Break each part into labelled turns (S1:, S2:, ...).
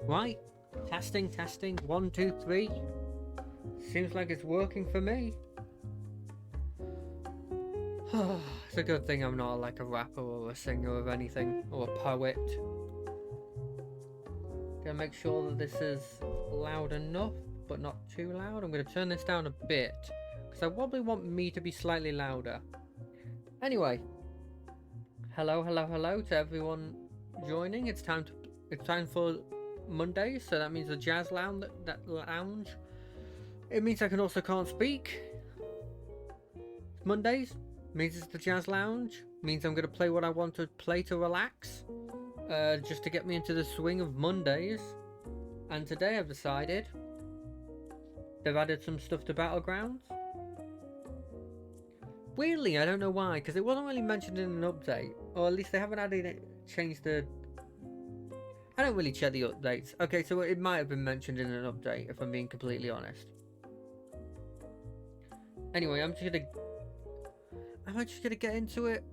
S1: Right, testing, testing, 1, 2, 3. Seems like it's working for me. It's a good thing I'm not like a rapper or a singer of anything, or a poet. Gonna make sure that this is loud enough, but not too loud. I'm gonna turn this down a bit, because I probably want me to be slightly louder. Anyway, hello to everyone joining. It's time for Monday, so that means the jazz lounge. It means I can't speak. Mondays means it's the jazz lounge. Means I'm gonna play what I want to play to relax, just to get me into the swing of Mondays. And today I've decided they've added some stuff to Battlegrounds. Weirdly, I don't know why, because it wasn't really mentioned in an update, or at least they haven't changed the. I don't really check the updates. Okay, so it might have been mentioned in an update, if I'm being completely honest. Anyway, am I just gonna get into it?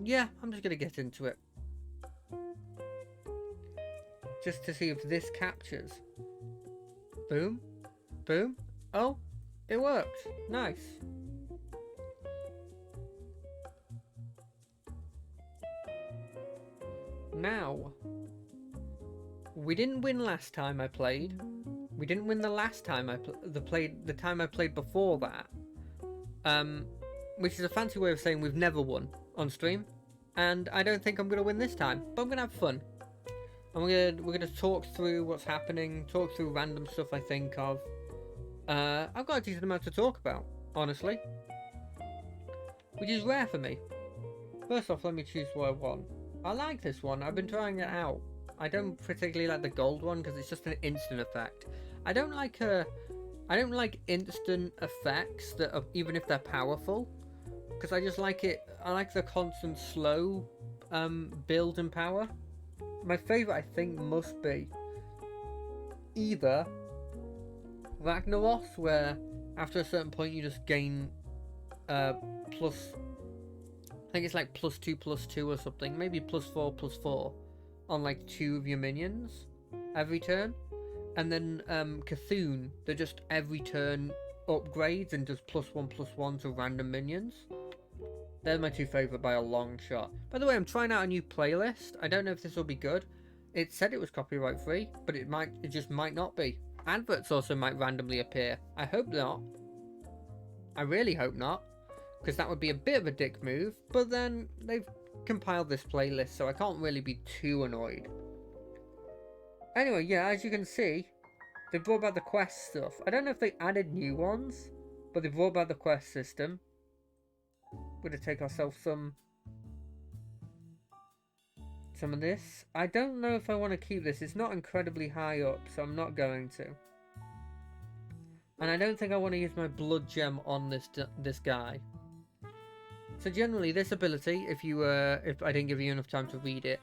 S1: Yeah, I'm just gonna get into it. Just to see if this captures. Boom. Boom. Oh, it worked. Nice. Now, we didn't win last time I played. We didn't win the last time the time I played before that. Which is a fancy way of saying we've never won on stream, and I don't think I'm gonna win this time. But I'm gonna have fun. And we're gonna talk through what's happening, talk through random stuff I think of. I've got a decent amount to talk about, honestly, which is rare for me. First off, let me choose what I want. I like this one. I've been trying it out. I don't particularly like the gold one because it's just an instant effect. I don't like instant effects that are, even if they're powerful, because I just like it. I like the constant slow build and power. My favorite, I think, must be either Ragnaros, where after a certain point you just gain plus. I think it's like +2/+2 or something, maybe +4/+4 on like 2 of your minions every turn. And then Cthulhu, they're just every turn upgrades and does +1/+1 to random minions. They're my 2 favourite by a long shot. By the way, I'm trying out a new playlist. I don't know if this will be good. It said it was copyright free, but it just might not be. Adverts also might randomly appear. I hope not. I really hope not, because that would be a bit of a dick move. But then they've compiled this playlist, so I can't really be too annoyed. Anyway, yeah, as you can see, they brought back the quest stuff. I don't know if they added new ones, but they brought back the quest system. We're going to take ourselves some of this. I don't know if I want to keep this. It's not incredibly high up, so I'm not going to. And I don't think I want to use my blood gem on this guy. So generally, this ability, if I didn't give you enough time to read it,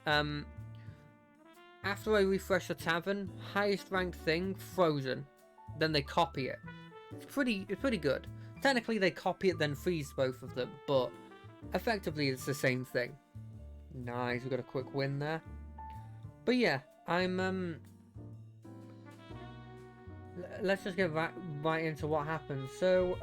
S1: after I refresh the tavern, highest ranked thing, frozen. Then they copy it. It's pretty good. Technically, they copy it, then freeze both of them, but effectively, it's the same thing. Nice, we got a quick win there. But yeah, let's just get right into what happens. So,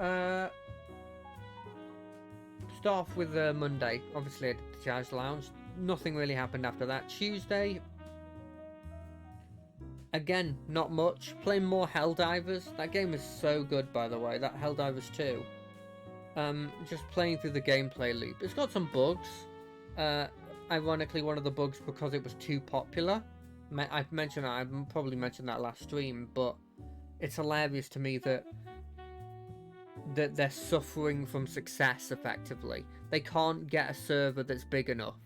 S1: start off with Monday. Obviously, at the Jazz Lounge. Nothing really happened after that. Tuesday. Again, not much. Playing more Helldivers. That game is so good, by the way. That Helldivers 2. Just playing through the gameplay loop. It's got some bugs. Ironically, one of the bugs because it was too popular. I've probably mentioned that last stream, but it's hilarious to me that they're suffering from success, effectively. They can't get a server that's big enough.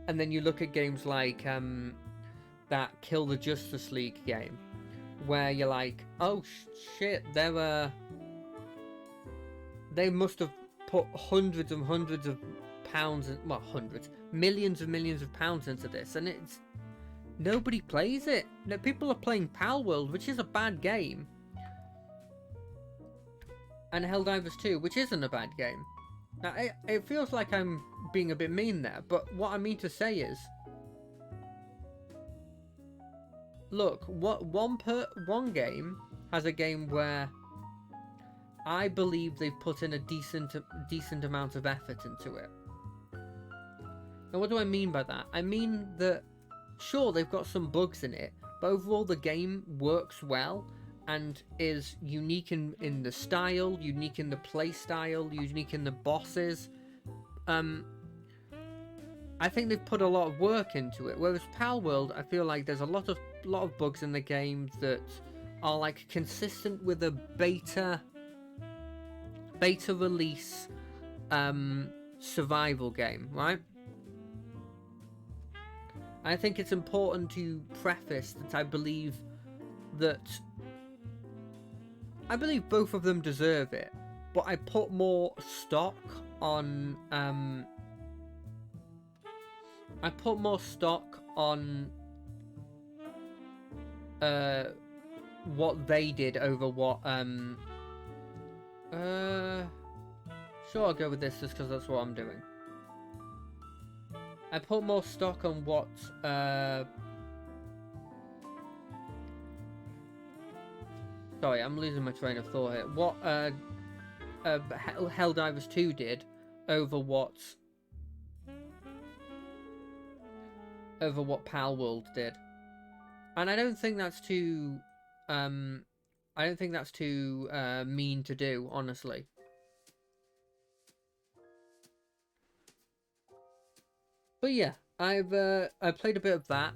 S1: And then you look at games like that Kill the Justice League game, where you're like, oh shit, they must have put hundreds and hundreds of pounds, millions and millions of pounds into this, and nobody plays it. No, people are playing Pal World, which is a bad game, and Helldivers 2, which isn't a bad game. Now, it feels like I'm being a bit mean there, but what I mean to say is, look, one game has a game where I believe they've put in a decent amount of effort into it. Now, what do I mean by that? I mean that, sure, they've got some bugs in it, but overall the game works well and is unique in the style, unique in the play style, unique in the bosses. I think they've put a lot of work into it. Whereas Palworld, I feel like there's a lot of bugs in the game that are like consistent with a beta release survival game, right? I think it's important to preface that I believe both of them deserve it, but I put more stock on what they did over what sure, I'll go with this just because that's what I'm doing. I put more stock on what sorry, I'm losing my train of thought here. What Helldivers 2 did over what Palworld did. And I don't think that's too mean to do, honestly. But yeah, I played a bit of that.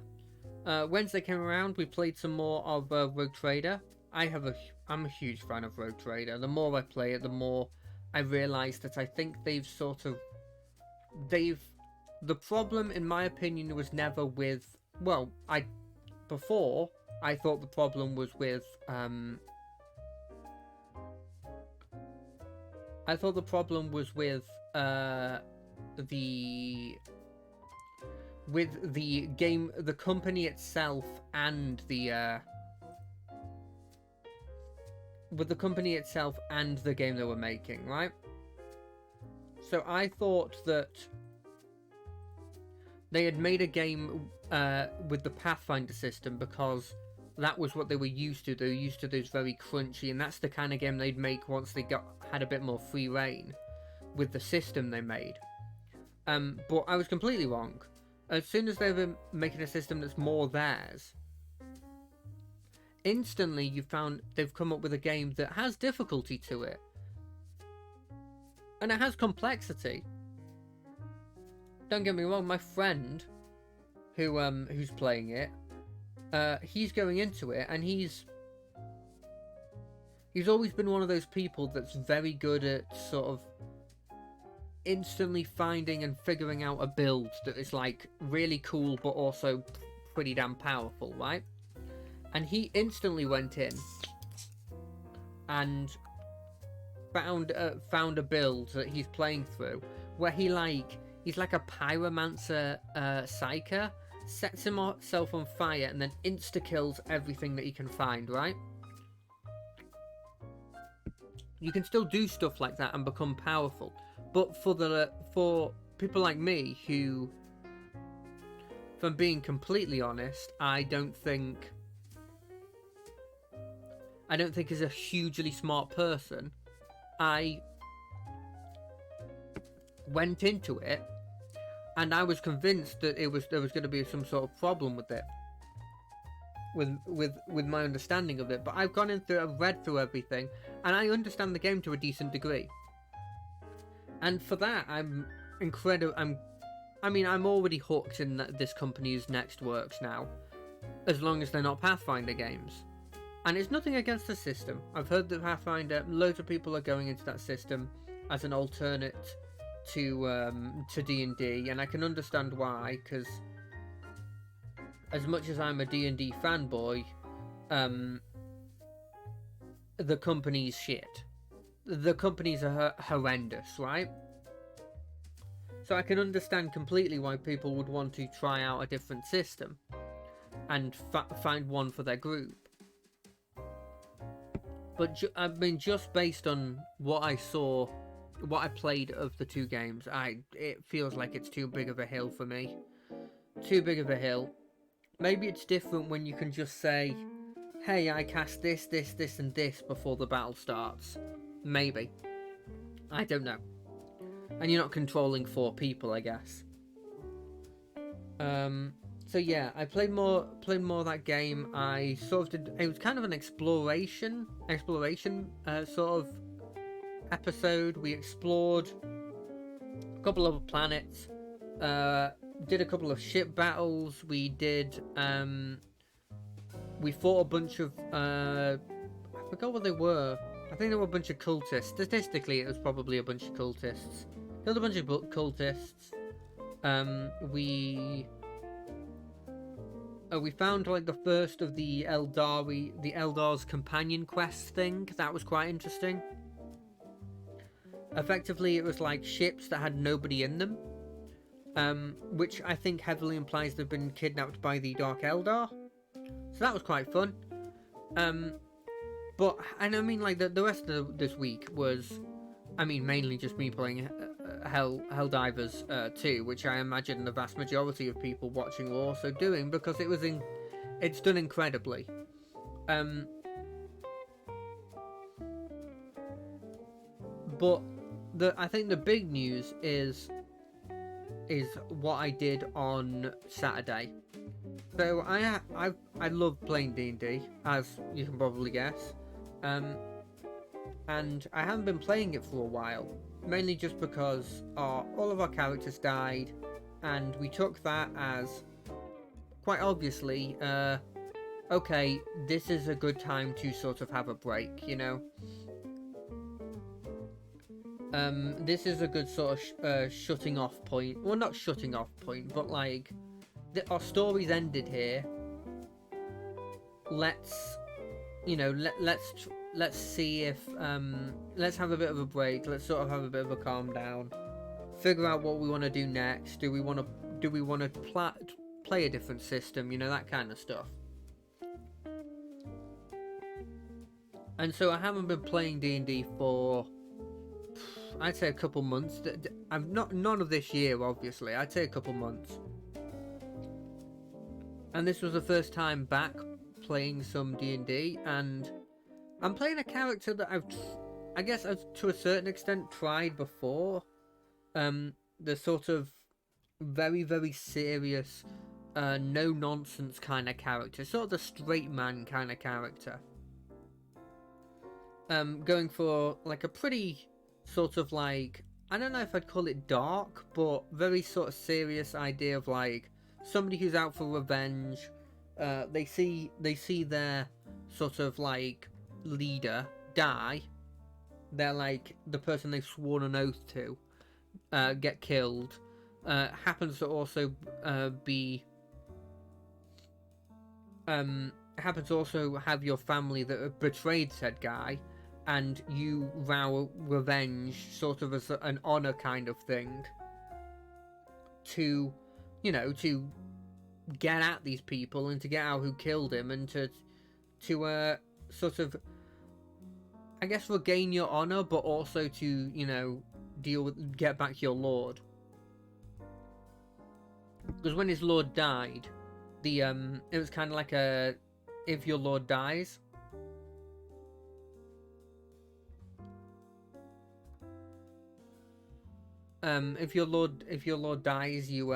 S1: Wednesday came around, we played some more of Rogue Trader. I'm a huge fan of Rogue Trader. The more I play it, the more I realise that I think the problem, in my opinion, was never with, well, before I thought the problem was with the game, the company itself, and the game they were making, right? So I thought that they had made a game with the Pathfinder system because that was what they were used to. They were used to those very crunchy, and that's the kind of game they'd make once they had a bit more free reign with the system they made. But I was completely wrong. As soon as they were making a system that's more theirs, instantly they've come up with a game that has difficulty to it, and it has complexity. Don't get me wrong, my friend who's playing it, he's going into it, and he's always been one of those people that's very good at sort of instantly finding and figuring out a build that is like really cool but also pretty damn powerful, right? And he instantly went in and found a build that he's playing through where he's like a pyromancer psyker, sets himself on fire and then insta-kills everything that he can find, right? You can still do stuff like that and become powerful. But for people like me who, if I'm being completely honest, I don't think is a hugely smart person, I went into it and I was convinced that there was going to be some sort of problem with it, with my understanding of it. But I've gone in through, I've read through everything, and I understand the game to a decent degree. And for that, I'm already hooked in this company's next works now, as long as they're not Pathfinder games. And it's nothing against the system. I've heard that Pathfinder, loads of people are going into that system as an alternate to D&D, and I can understand why, because as much as I'm a D&D fanboy, the company's shit. The companies are horrendous, right? So I can understand completely why people would want to try out a different system and find one for their group. But just based on what I saw what I played of the two games, it feels like it's too big of a hill for me. Too big of a hill. Maybe it's different when you can just say, hey, I cast this, this, this, and this before the battle starts. Maybe. I don't know. And you're not controlling 4 people, I guess. So yeah, I played more of that game. I sort of did. It was kind of an exploration sort of episode. We explored a couple of planets. Did a couple of ship battles. We did. We fought a bunch of. I forgot what they were. I think there were a bunch of cultists. Statistically, it was probably a bunch of cultists. Killed a bunch of cultists. We found like the first of the Eldar's companion quest thing. That was quite interesting. Effectively, it was like ships that had nobody in them, which I think heavily implies they've been kidnapped by the Dark Eldar. So that was quite fun. But and I mean, like the rest of this week was, I mean, mainly just me playing Helldivers 2, which I imagine the vast majority of people watching were also doing, because it's done incredibly. But I think the big news is what I did on Saturday. So I love playing D&D, as you can probably guess. And I haven't been playing it for a while, mainly just because all of our characters died, and we took that as, quite obviously, okay, this is a good time to sort of have a break, you know? This is a good sort of shutting off point. Well, not shutting off point, but like, our story's ended here. Let's, you know, let's see if let's have a bit of a break. Let's sort of have a bit of a calm down. Figure out what we want to do next. Do we want to play a different system? You know, that kind of stuff. And so I haven't been playing D&D for, I'd say, a couple months. I'm not none of this year, obviously. I'd say a couple months. And this was the first time back playing some D&D, and I'm playing a character that I guess I've to a certain extent tried before. The sort of very, very serious, no nonsense kind of character, sort of the straight man kind of character. Going for like a pretty sort of like, I don't know if I'd call it dark, but very sort of serious idea of like somebody who's out for revenge. They see their sort of like leader die. They're like the person they've sworn an oath to get killed. Happens to also happens to also have your family that betrayed said guy, and you vow revenge sort of as an honor kind of thing to, you know, to get at these people and to get out who killed him, and to sort of, I guess, regain your honor, but also to, you know, get back your lord. Because when his lord died, it was kind of like a, if your lord dies, if your lord dies, you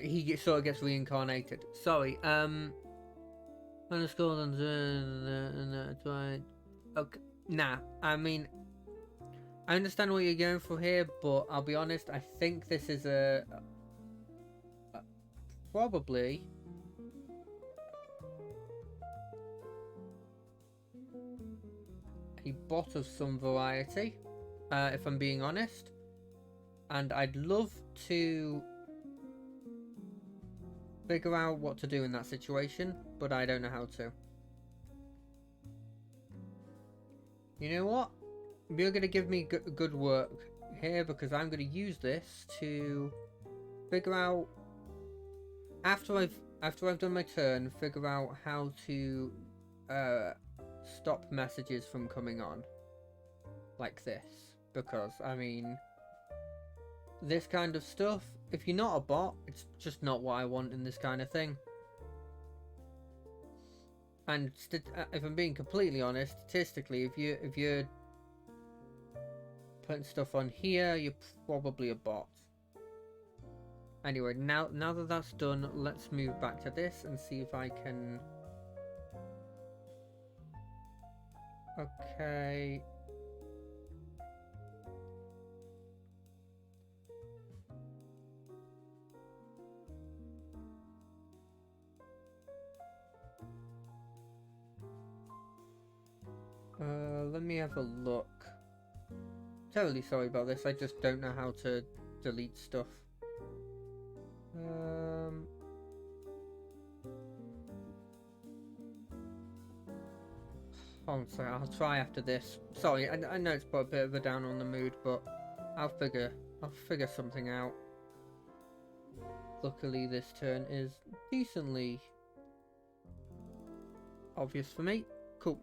S1: he sort of gets reincarnated. Sorry, underscore and okay. Nah, I mean, I understand what you're going for here, but I'll be honest, I think this is a probably a bot of some variety, if I'm being honest, and I'd love to figure out what to do in that situation, but I don't know how to. You know what? You're going to give me good work here, because I'm going to use this to figure out, after I've done my turn, figure out how to stop messages from coming on like this, because I mean, this kind of stuff, if you're not a bot, it's just not what I want in this kind of thing. And if I'm being completely honest, statistically, if you're putting stuff on here, you're probably a bot. Anyway, now that that's done, let's move back to this and see if I can. Okay. Let me have a look. Totally sorry about this, I just don't know how to delete stuff. Oh, sorry, I'll try after this. Sorry, I know it's put a bit of a down on the mood, but I'll figure something out. Luckily, this turn is decently obvious for me. Cool.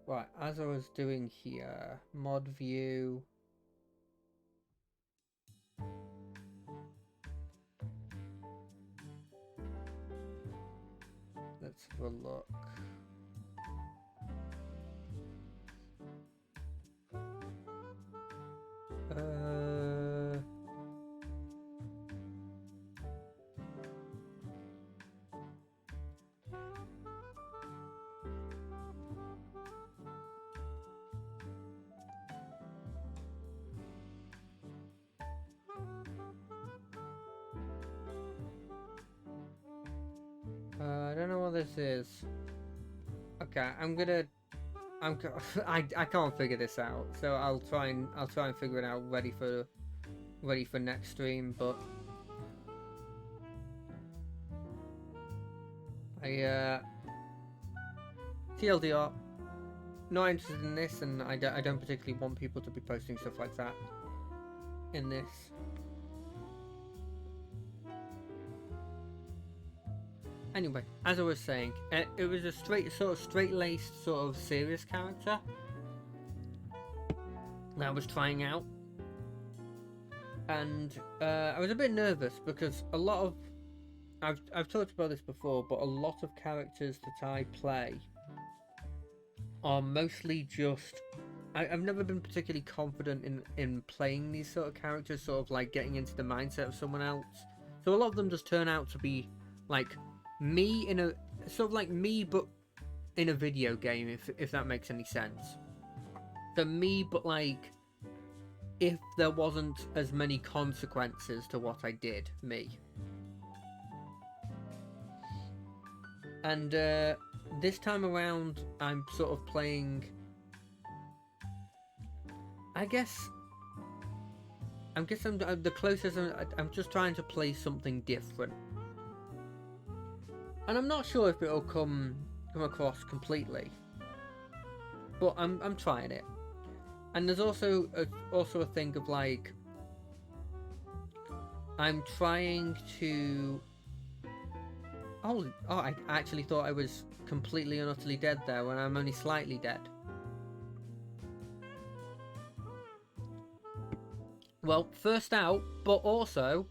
S1: Right, as I was doing here, mod view. Let's have a look. I don't know what this is. Okay, I can't figure this out, so I'll try and figure it out ready for next stream. But TLDR, not interested in this, and I don't particularly want people to be posting stuff like that in this. Anyway, as I was saying, it was a straight-laced, sort of serious character that I was trying out, and I was a bit nervous because a lot of I've talked about this before, but a lot of characters that I play are mostly just I've never been particularly confident in playing these sort of characters, sort of like getting into the mindset of someone else. So a lot of them just turn out to be like me in a sort of like me, but in a video game, if that makes any sense. So me, but like if there wasn't as many consequences to what I did, me. And this time around, I'm sort of playing. I'm the closest. I'm just trying to play something different. And I'm not sure if it'll come across completely, but I'm trying it. And there's also a thing of like I'm trying to. Oh! I actually thought I was completely and utterly dead there when I'm only slightly dead. Well, first out, but also.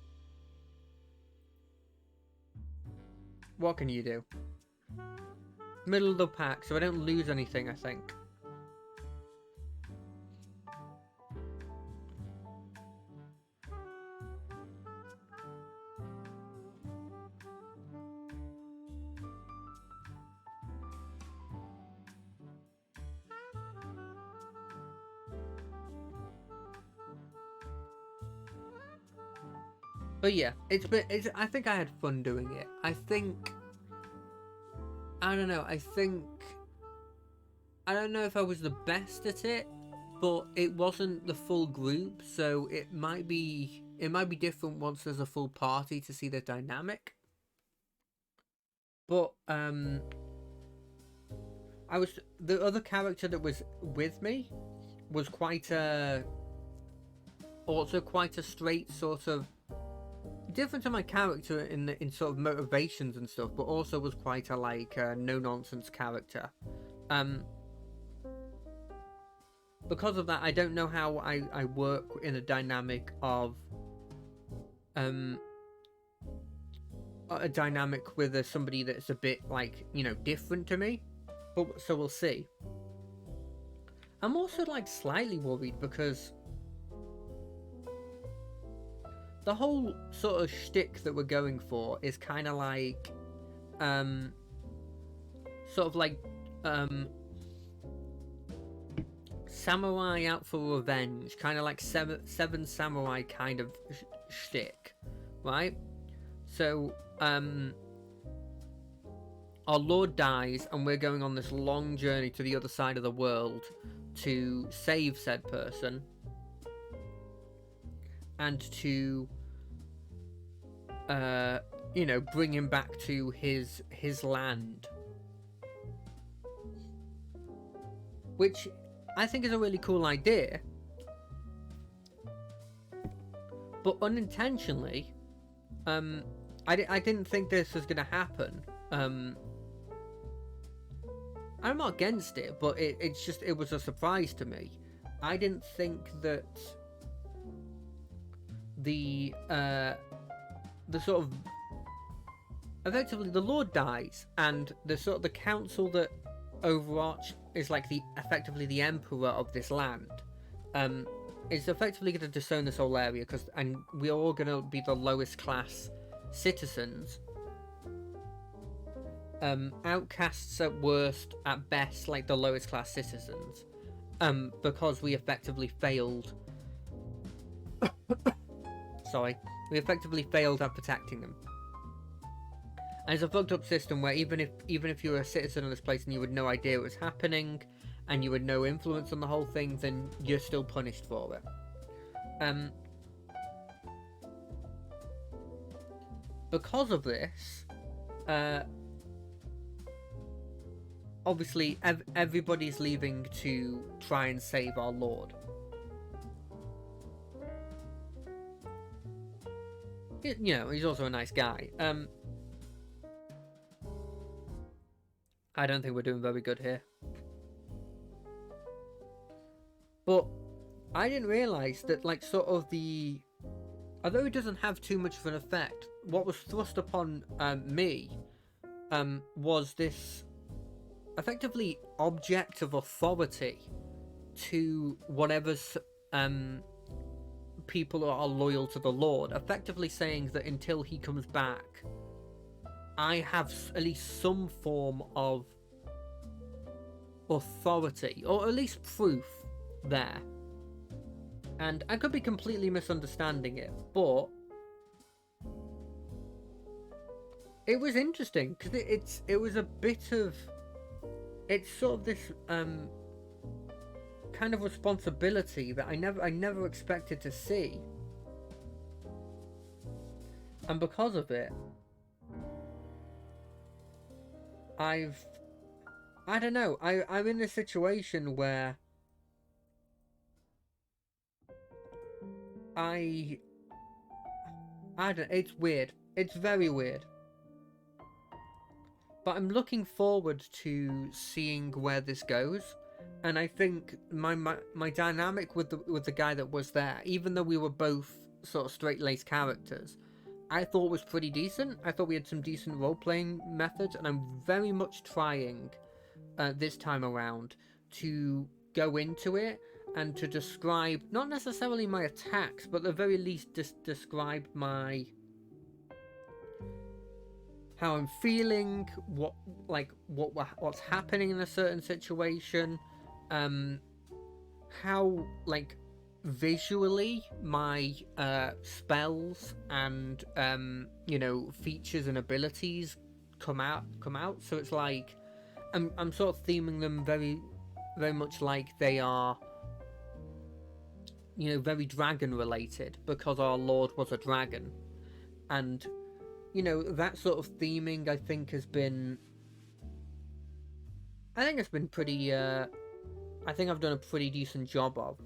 S1: What can you do? Middle of the pack, so I don't lose anything, I think. But yeah, I think I had fun doing it. I don't know. I don't know if I was the best at it, but it wasn't the full group, so it might be different once there's a full party to see the dynamic. But the other character that was with me was quite a straight sort of different to my character in sort of motivations and stuff, but also was quite a like no nonsense character. Because of that, I don't know how I work in a dynamic of a dynamic with somebody that's a bit like, you know, different to me. But so we'll see. I'm also like slightly worried because the whole sort of shtick that we're going for is kind of like sort of like samurai out for revenge, kind of like seven samurai kind of shtick, right? So our lord dies and we're going on this long journey to the other side of the world to save said person and to you know, bring him back to his land, which I think is a really cool idea, but unintentionally I didn't think this was gonna happen. I'm not against it, but it was a surprise to me. I didn't think that the sort of effectively the Lord dies, and the sort of the council that overarch is like effectively the emperor of this land. Is effectively going to disown this whole area and we're all going to be the lowest class citizens. Outcasts at worst, at best, like the lowest class citizens. Because we effectively failed. Sorry, we effectively failed at protecting them. And it's a fucked up system where even if you were a citizen of this place and you had no idea what was happening, and you had no influence on the whole thing, then you're still punished for it. Because of this, obviously everybody's leaving to try and save our lord. You know, he's also a nice guy. I don't think we're doing very good here. But I didn't realise that, like, sort of although it doesn't have too much of an effect, what was thrust upon me was this effectively object of authority to whatever's people are loyal to the Lord, effectively saying that until he comes back, I have at least some form of authority, or at least proof there. And I could be completely misunderstanding it, but it was interesting because it was a bit of, it's sort of this kind of responsibility that I never expected to see, and because of it, I don't know, I'm in a situation where I don't, it's weird. It's very weird. But I'm looking forward to seeing where this goes. And I think my dynamic with the guy that was there, even though we were both sort of straight-laced characters, I thought was pretty decent. I thought we had some decent role-playing methods, and I'm very much trying this time around to go into it and to describe, not necessarily my attacks, but at the very least describe how I'm feeling, what's happening in a certain situation, how, like, visually my spells and you know, features and abilities come out. So it's like I'm sort of theming them very, very much like they are, you know, very dragon related, because our lord was a dragon. And, you know, that sort of theming I think it's been pretty I think I've done a pretty decent job of.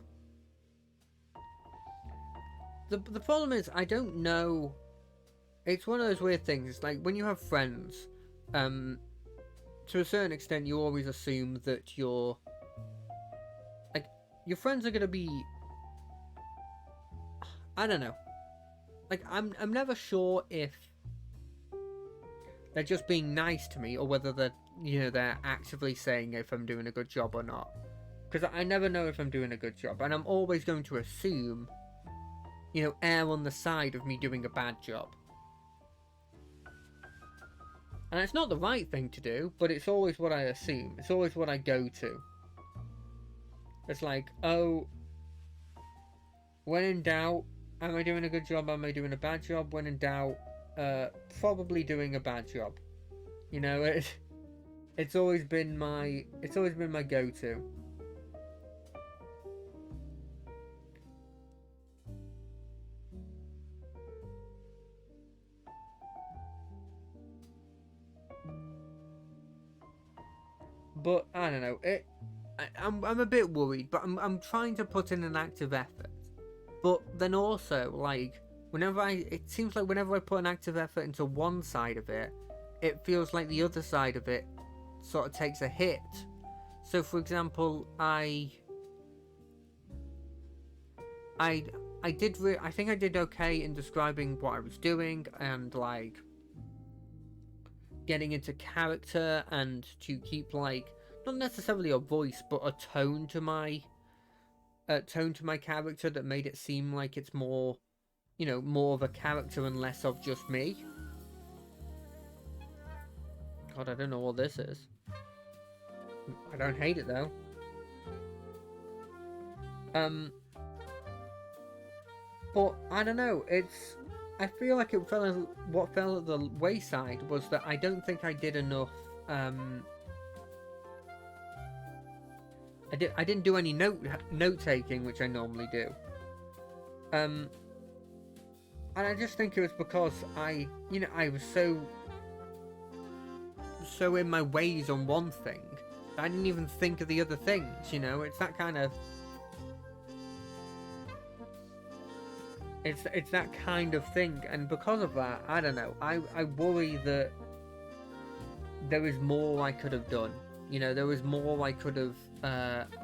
S1: The problem is I don't know it's one of those weird things. It's like when you have friends, to a certain extent, you always assume that like your friends are gonna be. I don't know. Like I'm never sure if they're just being nice to me or whether they're actively saying if I'm doing a good job or not. Because I never know if I'm doing a good job, and I'm always going to assume, err on the side of me doing a bad job. And it's not the right thing to do, but it's always what I assume. It's always what I go to. It's like, oh, when in doubt, am I doing a good job? Am I doing a bad job? When in doubt, probably doing a bad job. It's always been my go-to. But I don't know. I'm a bit worried, but I'm trying to put in an active effort. But then also, like, it seems like whenever I put an active effort into one side of it, it feels like the other side of it sort of takes a hit. So, for example, I think I did okay in describing what I was doing and like getting into character and to keep like not necessarily a voice but a tone to my character that made it seem like it's more more of a character and less of just me. God, I don't know what this is. I don't hate it though. But I don't know, I feel like what fell at the wayside was that I don't think I did enough. I didn't do any note taking, which I normally do. And I just think it was because I was so in my ways on one thing that I didn't even think of the other things. It's that kind of. It's that kind of thing, and because of that, I don't know. I worry that there is more I could have done. There was more I could have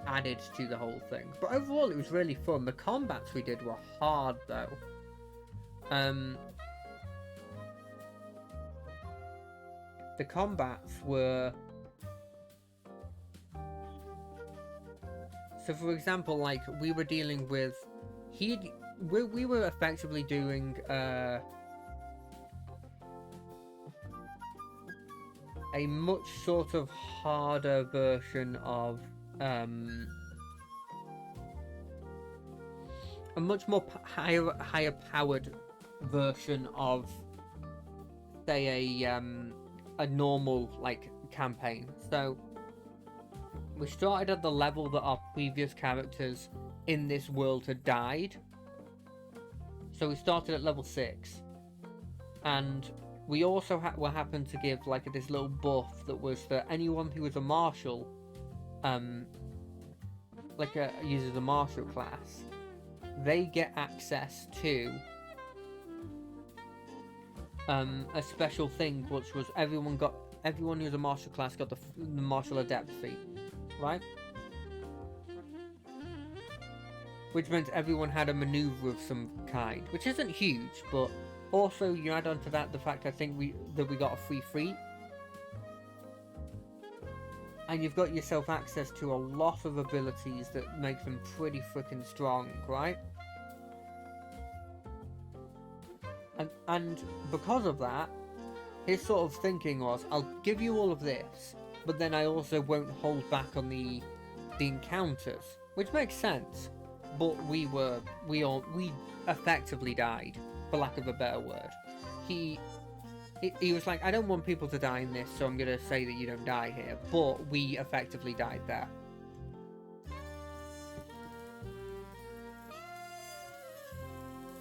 S1: added to the whole thing. But overall, it was really fun. The combats we did were hard, though. The combats were. So, for example, like we were dealing with, we were effectively doing a much sort of harder version of a much more higher powered version of, say, a normal like campaign. So we started at the level that our previous characters in this world had died. So we started at level 6, and we also happened to give like this little buff that was that anyone who was a martial, uses a martial class, they get access to a special thing, which was everyone who was a martial class got the martial adept feat, right? Which meant everyone had a maneuver of some kind, which isn't huge, but also you add on to that the fact I think we got a free feat, and you've got yourself access to a lot of abilities that make them pretty freaking strong, right? And because of that, his sort of thinking was, I'll give you all of this, but then I also won't hold back on the encounters, which makes sense. But we effectively died, for lack of a better word. He was like, I don't want people to die in this, so I'm gonna say that you don't die here. But we effectively died there.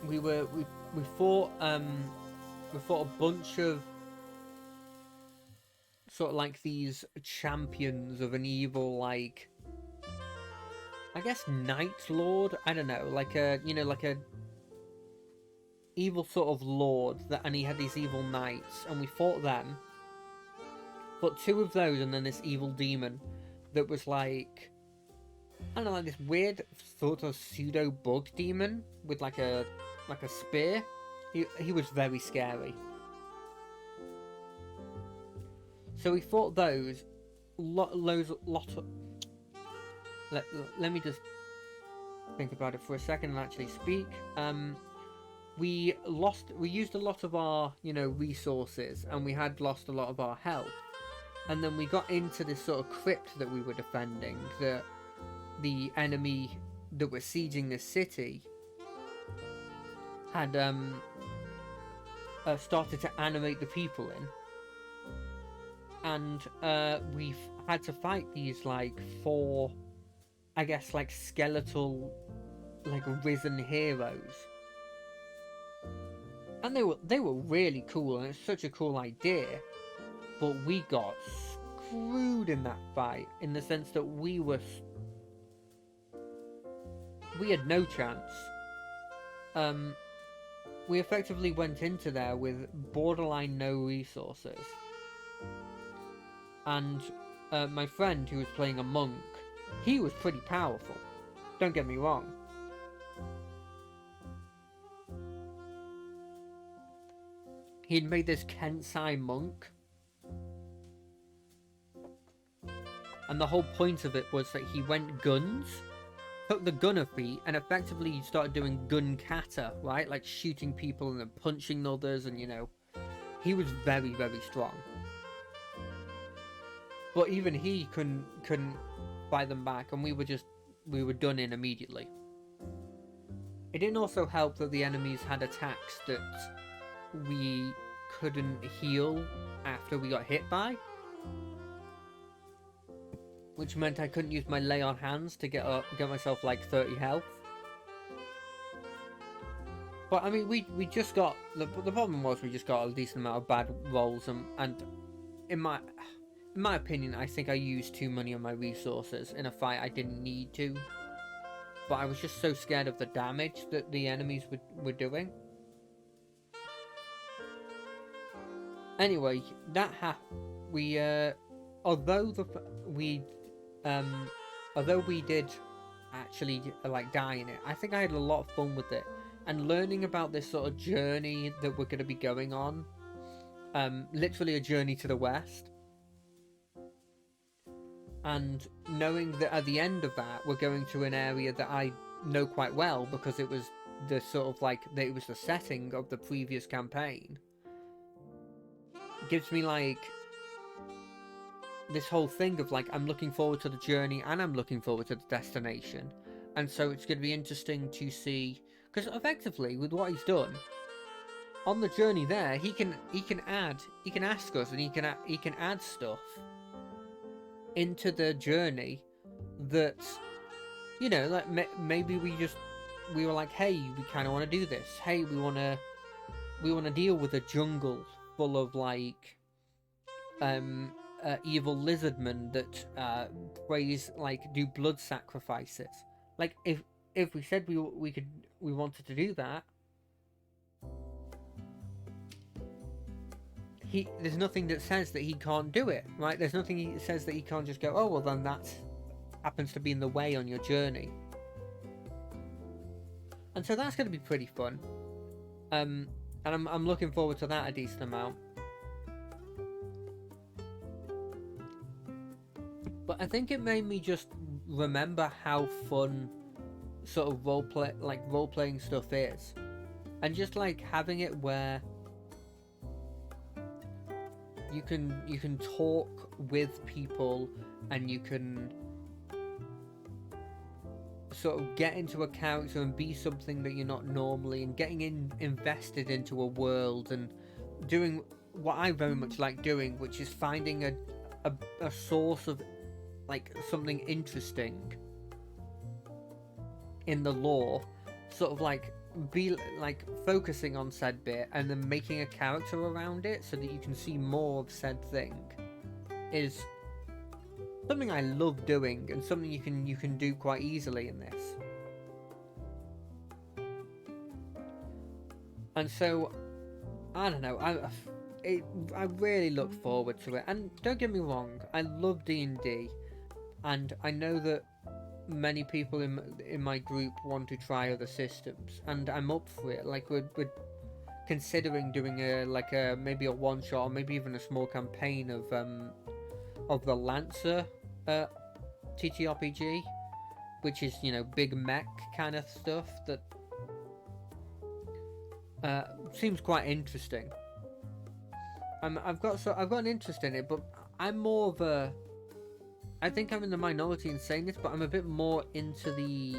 S1: We fought a bunch of sort of like these champions of an evil, like, I guess Night Lord. I don't know, like a evil sort of lord and he had these evil knights, and we fought them. But two of those, and then this evil demon that was like, I don't know, like this weird sort of pseudo bug demon with like a spear. He was very scary. So we fought those. Let me just think about it for a second and actually speak. We used a lot of our, resources, and we had lost a lot of our health. And then we got into this sort of crypt that we were defending, that the enemy that was sieging this city had started to animate the people in. And we've had to fight these like 4, I guess, like skeletal, like risen heroes. And they were really cool, and it's such a cool idea. But we got screwed in that fight, in the sense that we had no chance. We effectively went into there with borderline no resources. And my friend, who was playing a monk, he was pretty powerful. Don't get me wrong. He'd made this Kensai monk. And the whole point of it was that he went guns, took the gunner feat, and effectively started doing gun kata, right? Like shooting people and then punching others, and he was very, very strong. But even he couldn't fight them back, and we were done in immediately. It didn't also help that the enemies had attacks that we couldn't heal after we got hit by, which meant I couldn't use my lay on hands to get myself like 30 health. But I mean, we just got the problem was we just got a decent amount of bad rolls, and in my opinion, I think I used too many of my resources in a fight I didn't need to. But I was just so scared of the damage that the enemies were doing. Anyway, although we did actually like die in it, I think I had a lot of fun with it, and learning about this sort of journey that we're going to be going on, literally a journey to the west, and knowing that at the end of that we're going to an area that I know quite well because it was the sort of like it was the setting of the previous campaign. Gives me like this whole thing of like I'm looking forward to the journey and I'm looking forward to the destination, and so it's going to be interesting to see, because effectively with what he's done on the journey there, he can ask us, and he can add stuff into the journey that like maybe we were like, hey, we kind of want to do this, hey, we want to deal with a jungle full of like evil lizardmen that do blood sacrifices. Like if we said we wanted to do that, there's nothing that says that he can't do it, right? There's nothing that says that he can't just go, oh well, then that happens to be in the way on your journey. And so that's going to be pretty fun. And I'm looking forward to that a decent amount. But I think it made me just remember how fun sort of role-playing stuff is. And just like having it where you can talk with people, and you can sort of get into a character and be something that you're not normally, and getting invested into a world and doing what I very much like doing, which is finding a source of like something interesting in the lore, sort of like be like focusing on said bit and then making a character around it so that you can see more of said thing, is something I love doing, and something you can do quite easily in this. And so I don't know. I really look forward to it. And don't get me wrong, I love D&D, and I know that many people in my group want to try other systems, and I'm up for it. Like we're considering doing a maybe a one shot or maybe even a small campaign of the Lancer TTRPG, which is, you know, big mech kind of stuff that seems quite interesting. I've got an interest in it, but I'm more of a. I think I'm in the minority in saying this, but I'm a bit more into the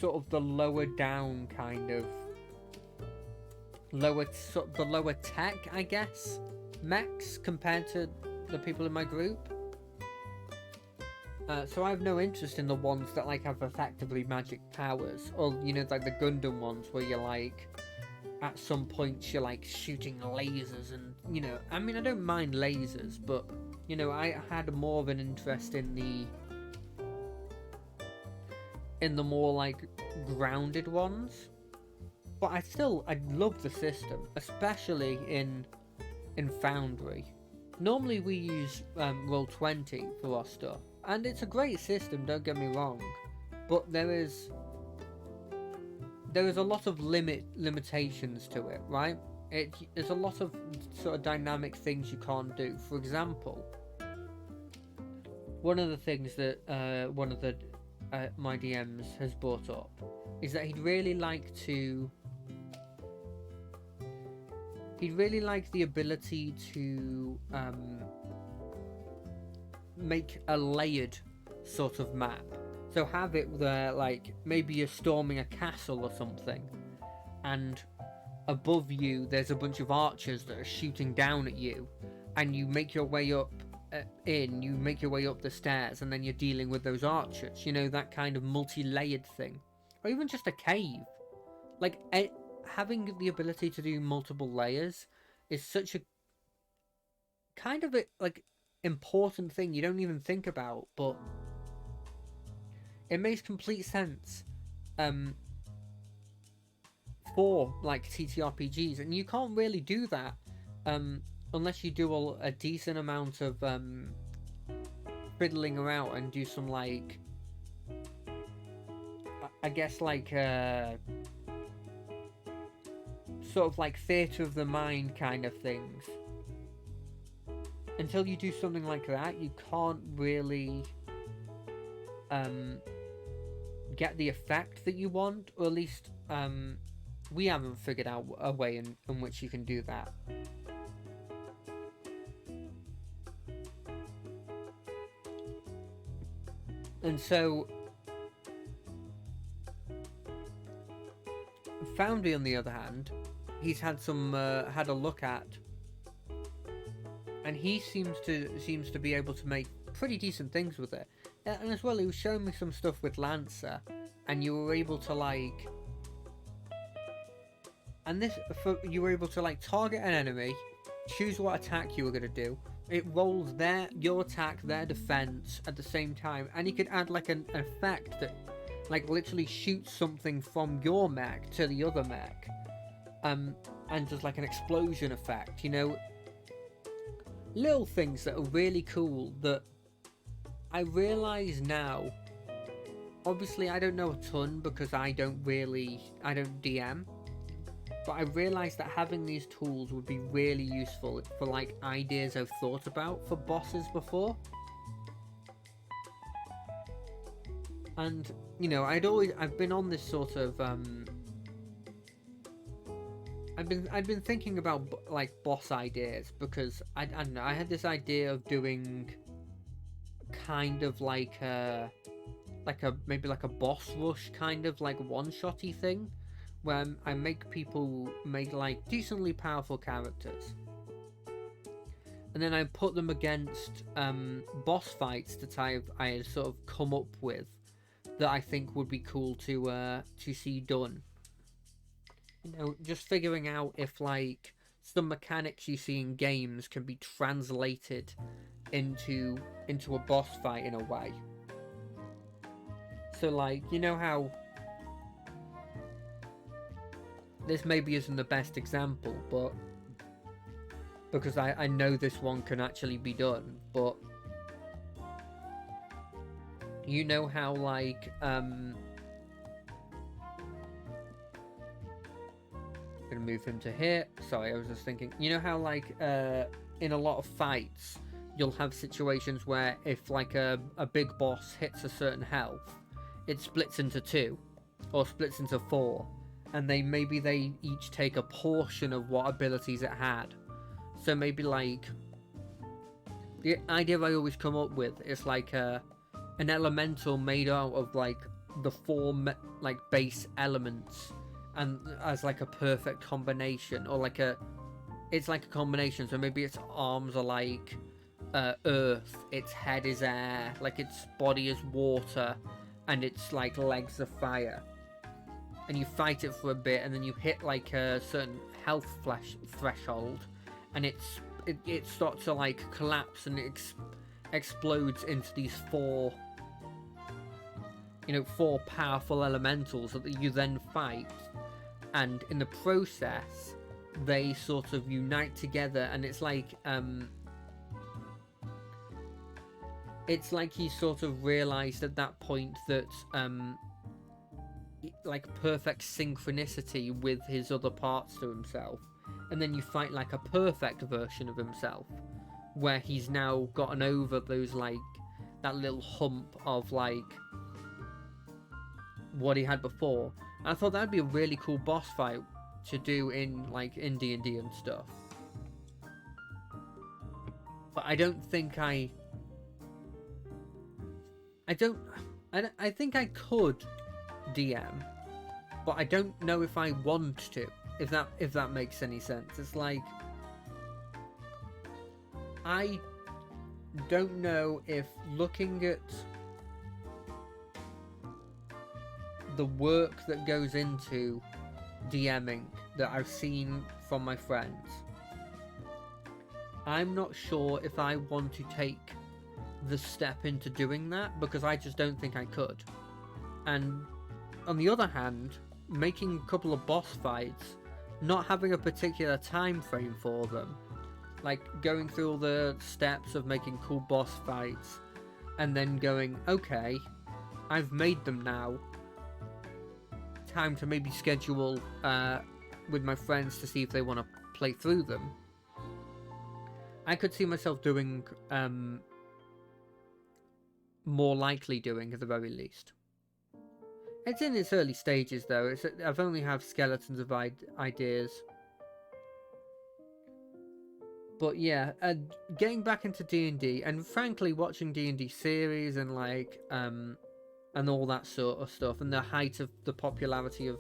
S1: sort of the lower down kind of the lower tech, I guess, mechs compared to the people in my group. So I have no interest in the ones that like have effectively magic powers, or you know, like the Gundam ones where you're like, at some points you're like shooting lasers, and you know, I mean, I don't mind lasers, but you know, I had more of an interest in the more like grounded ones. But I love the system, especially in Foundry. Normally we use Roll20 for our stuff, and it's a great system, don't get me wrong, but there is a lot of limitations to it, right? There's a lot of sort of dynamic things you can't do. For example, one of the things that one of the my DMs has brought up is that he'd really like the ability to make a layered sort of map. So have it where, like, maybe you're storming a castle or something, and above you there's a bunch of archers that are shooting down at you, and you make your way up the stairs, and then you're dealing with those archers. You know, that kind of multi-layered thing. Or even just a cave. Like, having the ability to do multiple layers is such a kind of like important thing you don't even think about, but it makes complete sense for like TTRPGs, and you can't really do that unless you do a decent amount of fiddling around and do some, like, I guess, like sort of like theatre of the mind kind of things. Until you do something like that, you can't really get the effect that you want, or at least we haven't figured out a way in which you can do that. And so Foundry, on the other hand, he's had a look at, and he seems to be able to make pretty decent things with it. And as well, he was showing me some stuff with Lancer, and you were able to like, you were able to like target an enemy, choose what attack you were gonna do. It rolls your attack, their defense at the same time, and you could add like an effect that like literally shoots something from your mech to the other mech, and just like an explosion effect. You know, little things that are really cool that I realise now. Obviously, I don't know a ton because I don't DM, but I realised that having these tools would be really useful for like ideas I've thought about for bosses before. And you know, I've been on this sort of I've been thinking about like boss ideas, because I don't know, I had this idea of doing kind of like maybe like a boss rush kind of like one-shotty thing, where I make people make like decently powerful characters, and then I put them against boss fights that I had sort of come up with that I think would be cool to see done. You know, just figuring out if like some mechanics you see in games can be translated into a boss fight in a way. So like, you know how this maybe isn't the best example, but because I know this one can actually be done, but you know how like gonna move him to here. Sorry, I was just thinking, you know how like in a lot of fights you'll have situations where if like a big boss hits a certain health, it splits into 2 or splits into 4, and maybe they each take a portion of what abilities it had. So maybe like the idea I always come up with is like an elemental made out of like the 4 like base elements, and as like a perfect combination, or like it's like a combination. So maybe its arms are like earth, its head is air, like its body is water, and its like legs are fire. And you fight it for a bit, and then you hit like a certain health threshold, and it starts to like collapse, and it explodes into these 4, you know, 4 powerful elementals that you then fight. And in the process, they sort of unite together, and it's like he sort of realized at that point that like perfect synchronicity with his other parts to himself, and then you fight like a perfect version of himself, where he's now gotten over those like that little hump of like what he had before. And I thought that'd be a really cool boss fight to do in like in D&D and stuff. But I don't think I think I could DM, but I don't know if I want to, if that makes any sense. It's like I don't know if looking at the work that goes into DMing that I've seen from my friends, I'm not sure if I want to take the step into doing that, because I just don't think I could. And on the other hand, making a couple of boss fights, not having a particular time frame for them, like going through all the steps of making cool boss fights, and then going, okay, I've made them now, time to maybe schedule with my friends to see if they want to play through them. I could see myself doing more likely doing at the very least. It's in its early stages though. I've only have skeletons of ideas. But yeah, getting back into D&D, and frankly watching D&D series and like and all that sort of stuff, and the height of the popularity of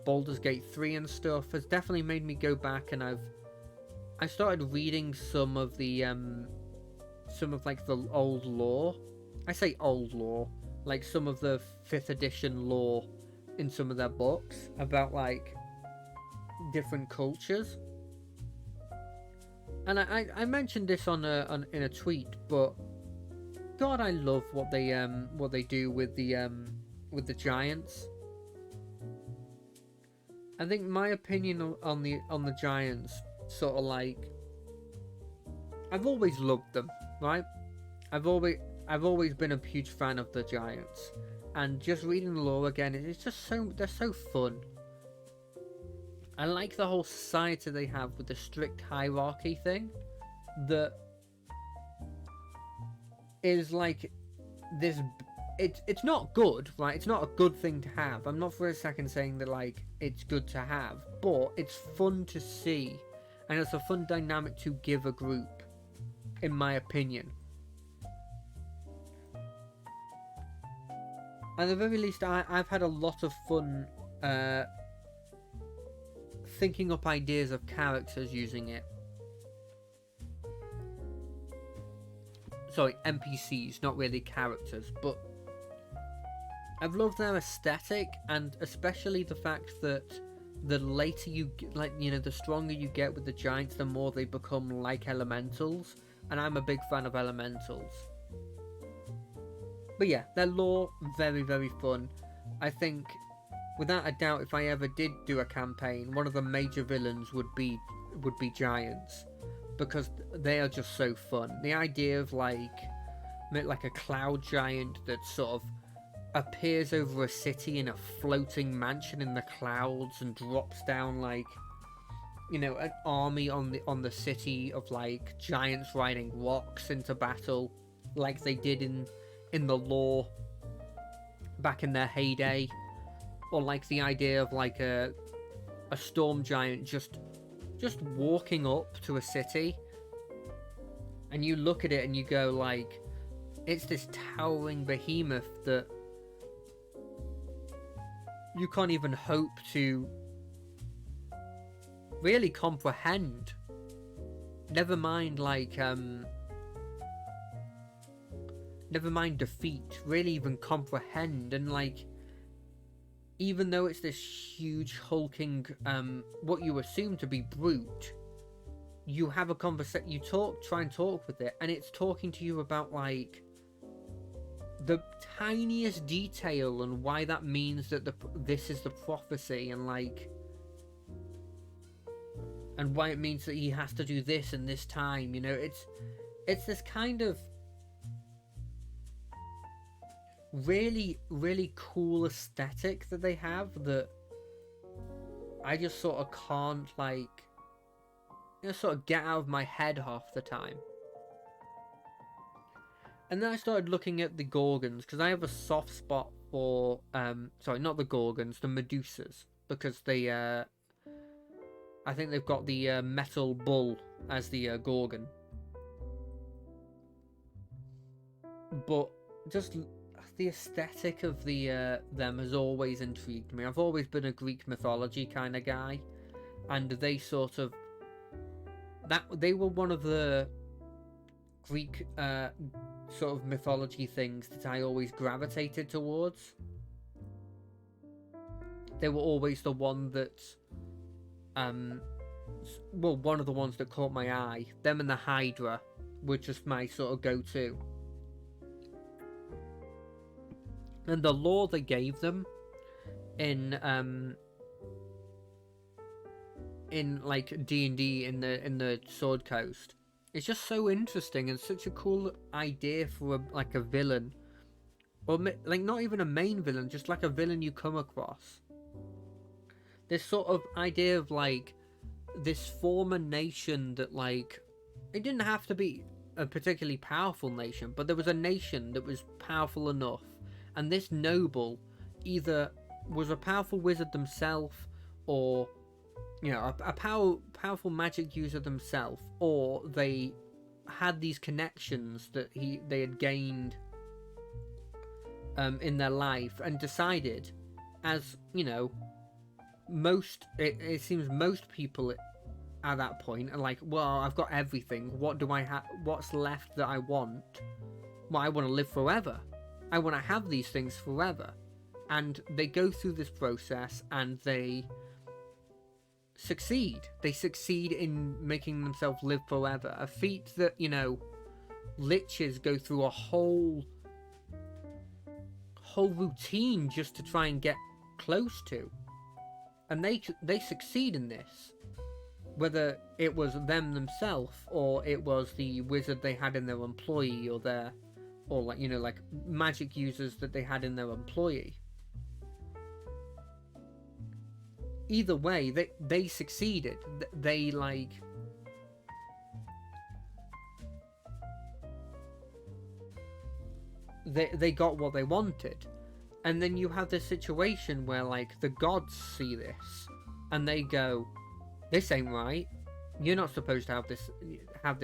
S1: Baldur's Gate 3 and stuff has definitely made me go back, and I started reading some of like the old lore. I say old lore, like some of the 5th edition lore in some of their books about like different cultures. And I mentioned this in a tweet, but God, I love what they do with the giants. I think my opinion on the giants, sort of like, I've always loved them, right? I've always been a huge fan of the giants, and just reading the lore again, it's just they're so fun. I like the whole society they have with the strict hierarchy thing, that is like this. It's not good, right? It's not a good thing to have. I'm not for a second saying that like it's good to have, but it's fun to see, and it's a fun dynamic to give a group, in my opinion. At the very least, I've had a lot of fun thinking up ideas of characters using it. Sorry, NPCs, not really characters, but I've loved their aesthetic, and especially the fact that the later you get, like, you know, the stronger you get with the giants, the more they become like elementals, and I'm a big fan of elementals. But yeah, their lore, very, very fun. I think without a doubt, if I ever did do a campaign, one of the major villains would be giants, because they are just so fun. The idea of like a cloud giant that sort of appears over a city in a floating mansion in the clouds and drops down like, you know, an army on the city of like giants riding rocks into battle, like they did in the lore back in their heyday. Or like the idea of like a storm giant just walking up to a city, and you look at it and you go like, it's this towering behemoth that you can't even hope to really comprehend. Never mind like never mind defeat, really even comprehend. And like, even though it's this huge hulking what you assume to be brute, you have a conversation, you try and talk with it, and it's talking to you about like the tiniest detail and why that means that this is the prophecy, and like, and why it means that he has to do this in this time. You know, it's this kind of really, really cool aesthetic that they have that I just sort of can't like, you know, sort of get out of my head half the time. And then I started looking at the Gorgons, because I have a soft spot for sorry, not the Gorgons, the Medusas, because they I think they've got the metal bull as the Gorgon. But just the aesthetic of the them has always intrigued me. I've always been a Greek mythology kind of guy, and they sort of they were one of the Greek sort of mythology things that I always gravitated towards. They were always the one that well, one of the ones that caught my eye. Them and the Hydra were just my sort of go-to. And the lore they gave them in like D&D in the Sword Coast, it's just so interesting and such a cool idea for like a villain, or like not even a main villain, just like a villain you come across. This sort of idea of like this former nation that, like, it didn't have to be a particularly powerful nation, but there was a nation that was powerful enough, and this noble either was a powerful wizard themselves, or, you know, a powerful magic user themselves, or they had these connections that they had gained in their life, and decided, as you know, it seems most people at that point are like, well, I've got everything. What do I have? What's left that I want? Well, I want to live forever. I want to have these things forever. And they go through this process and they succeed. They succeed in making themselves live forever. A feat that, you know, liches go through a whole routine just to try and get close to. And they succeed in this. Whether it was them themselves, or it was the wizard they had in their employee, or like, you know, like magic users that they had in their employee. Either way, they succeeded. They like, they got what they wanted. And then you have this situation where, like, the gods see this and they go, this ain't right. You're not supposed to have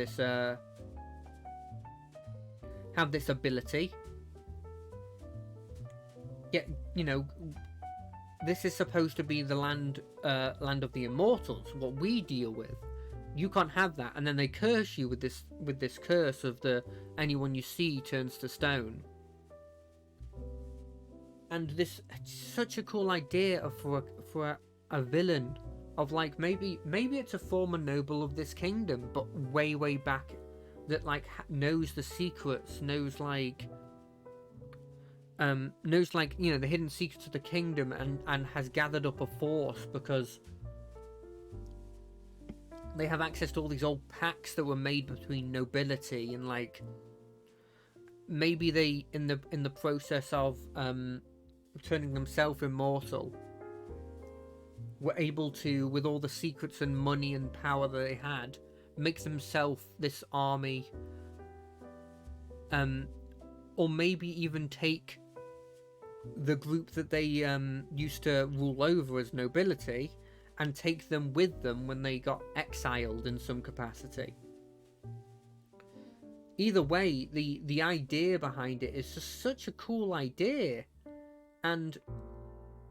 S1: this ability. Yet, you know, this is supposed to be the land of the immortals, what we deal with. You can't have that. And then they curse you with this curse of anyone you see turns to stone. And this, such a cool idea for a villain of, like, maybe it's a former noble of this kingdom, but way back, that like knows the secrets, knows, like, knows, like, you know, the hidden secrets of the kingdom, and has gathered up a force because they have access to all these old pacts that were made between nobility, and like maybe they in the process of turning themselves immortal were able to, with all the secrets and money and power that they had, make themselves this army, or maybe even take the group that they used to rule over as nobility and take them with them when they got exiled in some capacity. Either way, the idea behind it is just such a cool idea. And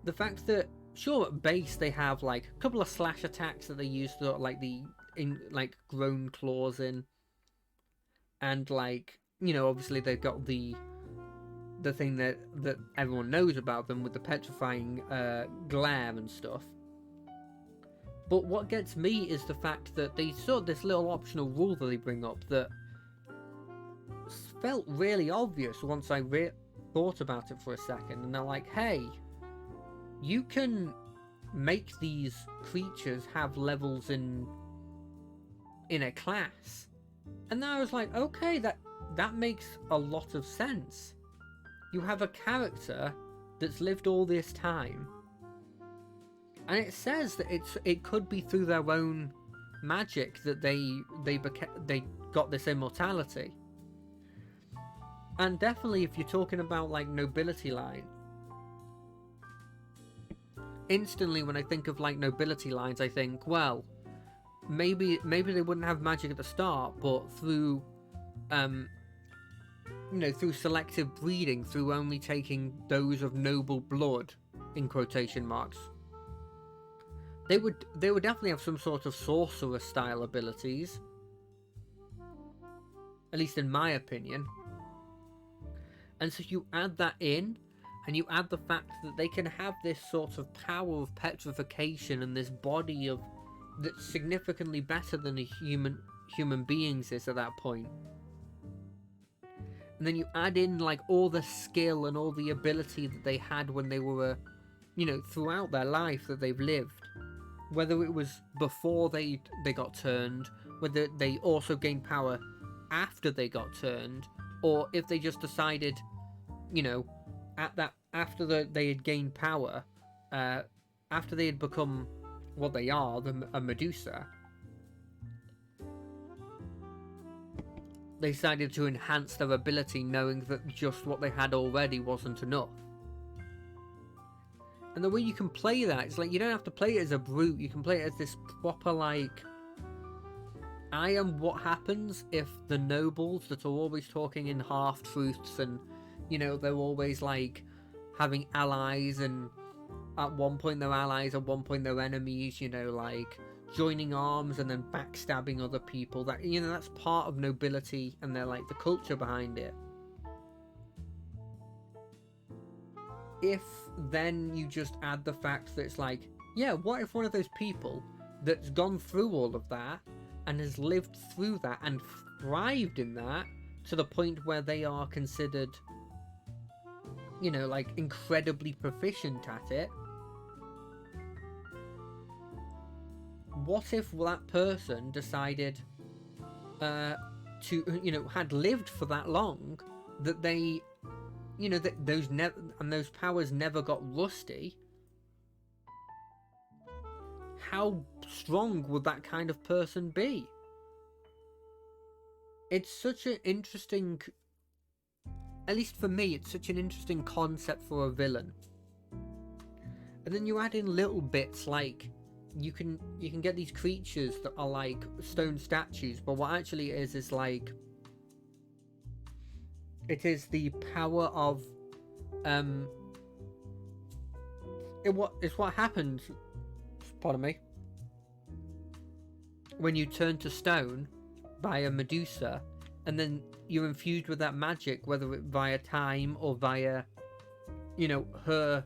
S1: the fact that, sure, at base they have like a couple of slash attacks that they use to like grown claws in, and like, you know, obviously they've got the thing that everyone knows about them with the petrifying glare and stuff. But what gets me is the fact that they sort of this little optional rule that they bring up that felt really obvious once I thought about it for a second, and they're like, hey, you can make these creatures have levels in a class. And then I was like, okay, that makes a lot of sense. You have a character that's lived all this time, and it says that it could be through their own magic that they got this immortality. And definitely, if you're talking about like nobility line, instantly when I think of like nobility lines, I think, well, maybe they wouldn't have magic at the start, but through through selective breeding, through only taking those of noble blood, in quotation marks, they would definitely have some sort of sorcerer style abilities, at least in my opinion. And so you add that in, and you add the fact that they can have this sort of power of petrification and this body of that's significantly better than a human beings is at that point. And then you add in like all the skill and all the ability that they had when they were, throughout their life that they've lived. Whether it was before they got turned, whether they also gained power after they got turned, or if they just decided, after they had gained power, after they had become what they are, a Medusa, they decided to enhance their ability, knowing that just what they had already wasn't enough. And the way you can play that, it's like you don't have to play it as a brute, you can play it as this proper, like, I am what happens if the nobles that are always talking in half-truths and, they're always, like, having allies, and at one point they're allies, at one point they're enemies, like, joining arms and then backstabbing other people. That, that's part of nobility, and they're, like, the culture behind it. If then you just add the fact that it's like, yeah, what if one of those people that's gone through all of that and has lived through that and thrived in that to the point where they are considered, like, incredibly proficient at it. What if that person decided to, had lived for that long, that they, that those powers never got rusty? How strong would that kind of person be? It's such an interesting, at least for me, it's such an interesting concept for a villain. And then you add in little bits like you can get these creatures that are like stone statues, but what actually is like, it is the power of it's what happens, pardon me, when you turn to stone by a Medusa, and then you're infused with that magic, whether it via time or via, her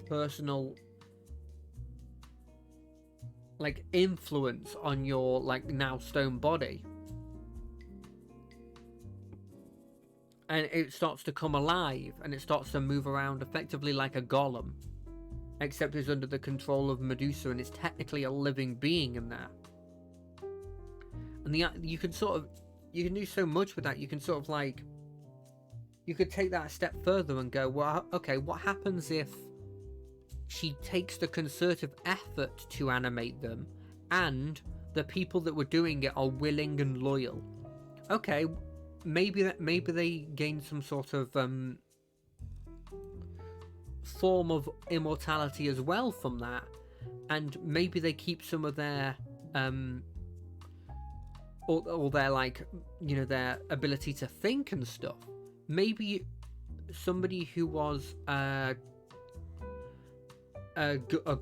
S1: personal, like, influence on your, like, now stone body. and it starts to come alive, and it starts to move around effectively like a golem, except it's under the control of Medusa, and it's technically a living being in there. And you can do so much with that. You can sort of like, you could take that a step further and go, well, okay, what happens if she takes the concerted effort to animate them, and the people that were doing it are willing and loyal? Okay, maybe they gain some sort of form of immortality as well from that, and maybe they keep some of their or their, like, you know, their ability to think and stuff. Maybe somebody who was a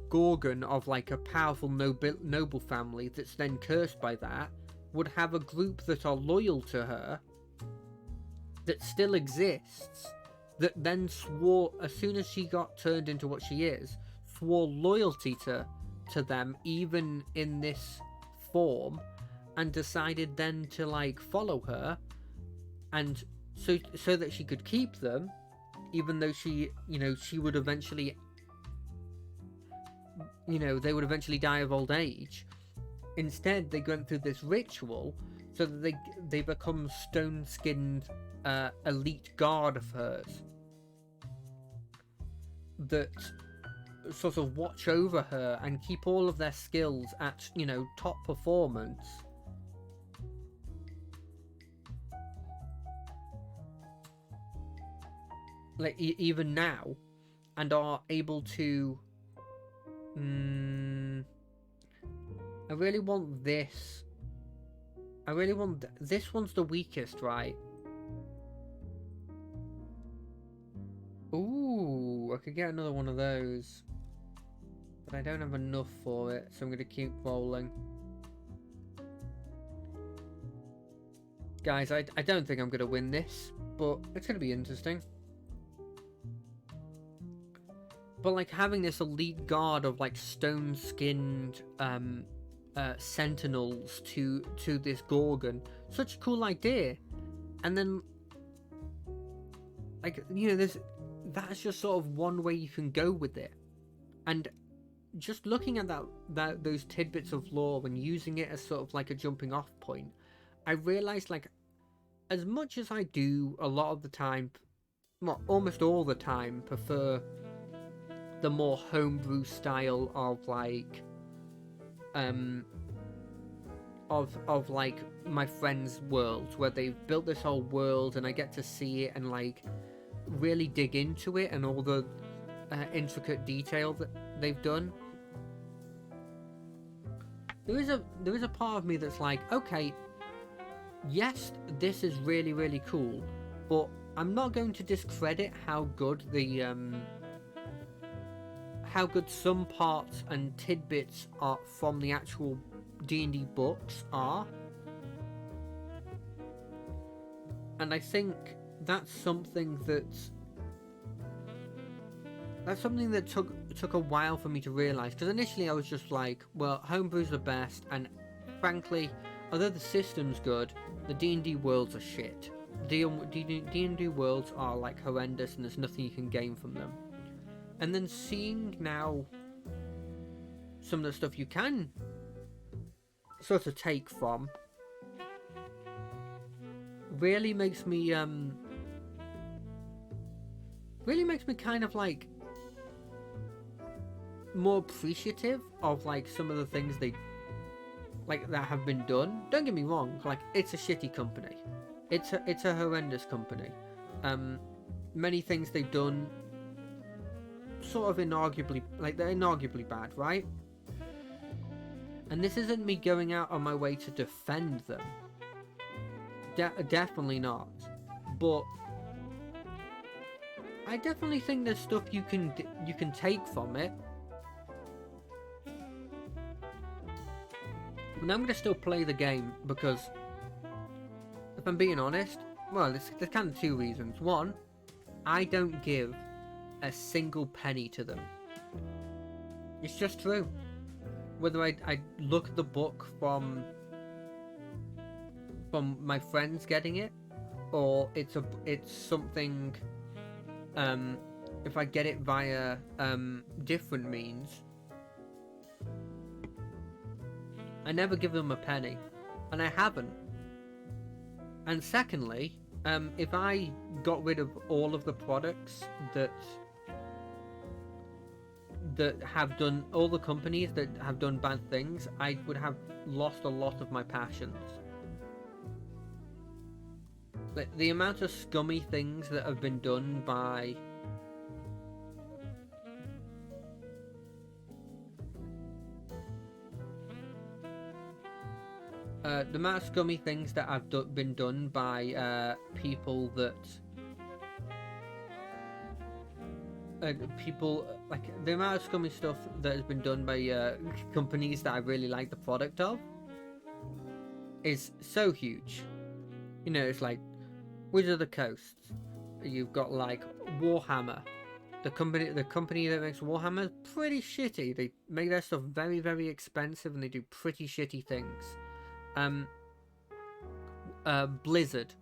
S1: Gorgon of like a powerful noble family that's then cursed by that would have a group that are loyal to her, that still exists, that then swore, as soon as she got turned into what she is, swore loyalty to them even in this form, and decided then to like follow her, and so that she could keep them, even though she would eventually, they would eventually die of old age. Instead, they went through this ritual so that they become stone-skinned elite guard of hers that sort of watch over her and keep all of their skills at, top performance. Like, even now, and are able to... I really want this. I really want... This one's the weakest, right? Ooh, I could get another one of those. But I don't have enough for it, so I'm going to keep rolling. Guys, I don't think I'm going to win this, but it's going to be interesting. But like having this elite guard of like stone-skinned sentinels to this Gorgon, such a cool idea. And then, like, that's just sort of one way you can go with it. And just looking at those tidbits of lore and using it as sort of like a jumping off point, I realized, like, as much as I do a lot of the time, well, almost all the time, prefer the more homebrew style of like of like my friends' worlds, where they've built this whole world and I get to see it and like really dig into it and all the intricate detail that they've done. There is a part of me that's like, okay, yes, this is really, really cool, but I'm not going to discredit how good some parts and tidbits are from the actual D&D books are. And I think that's something that took a while for me to realise, because initially I was just like, well, homebrew's the best, and frankly, although the system's good, the D&D worlds are shit. D&D worlds are like horrendous and there's nothing you can gain from them. And then seeing now some of the stuff you can sort of take from really makes me kind of like more appreciative of like some of the things they like that have been done. Don't get me wrong, like, it's a shitty company. It's a horrendous company. Many things they've done sort of inarguably, like, they're inarguably bad, right? And this isn't me going out on my way to defend them. Definitely not. But I definitely think there's stuff you can take from it. But I'm going to still play the game because, if I'm being honest, well, there's kind of two reasons. One, I don't give a single penny to them. It's just true. Whether I look at the book from my friends getting it, or it's something. If I get it via different means, I never give them a penny, and I haven't. And secondly, if I got rid of all of the products that have done, all the companies that have done bad things, I would have lost a lot of my passions. Like, the amount of scummy things that have been done by the amount of scummy things that have been done by people that like the amount of scummy stuff that has been done by companies that I really like the product of is so huge. You know, it's like Wizard of the Coast. You've got like Warhammer. The company that makes Warhammer is pretty shitty. They make their stuff very, very expensive, and they do pretty shitty things. Blizzard.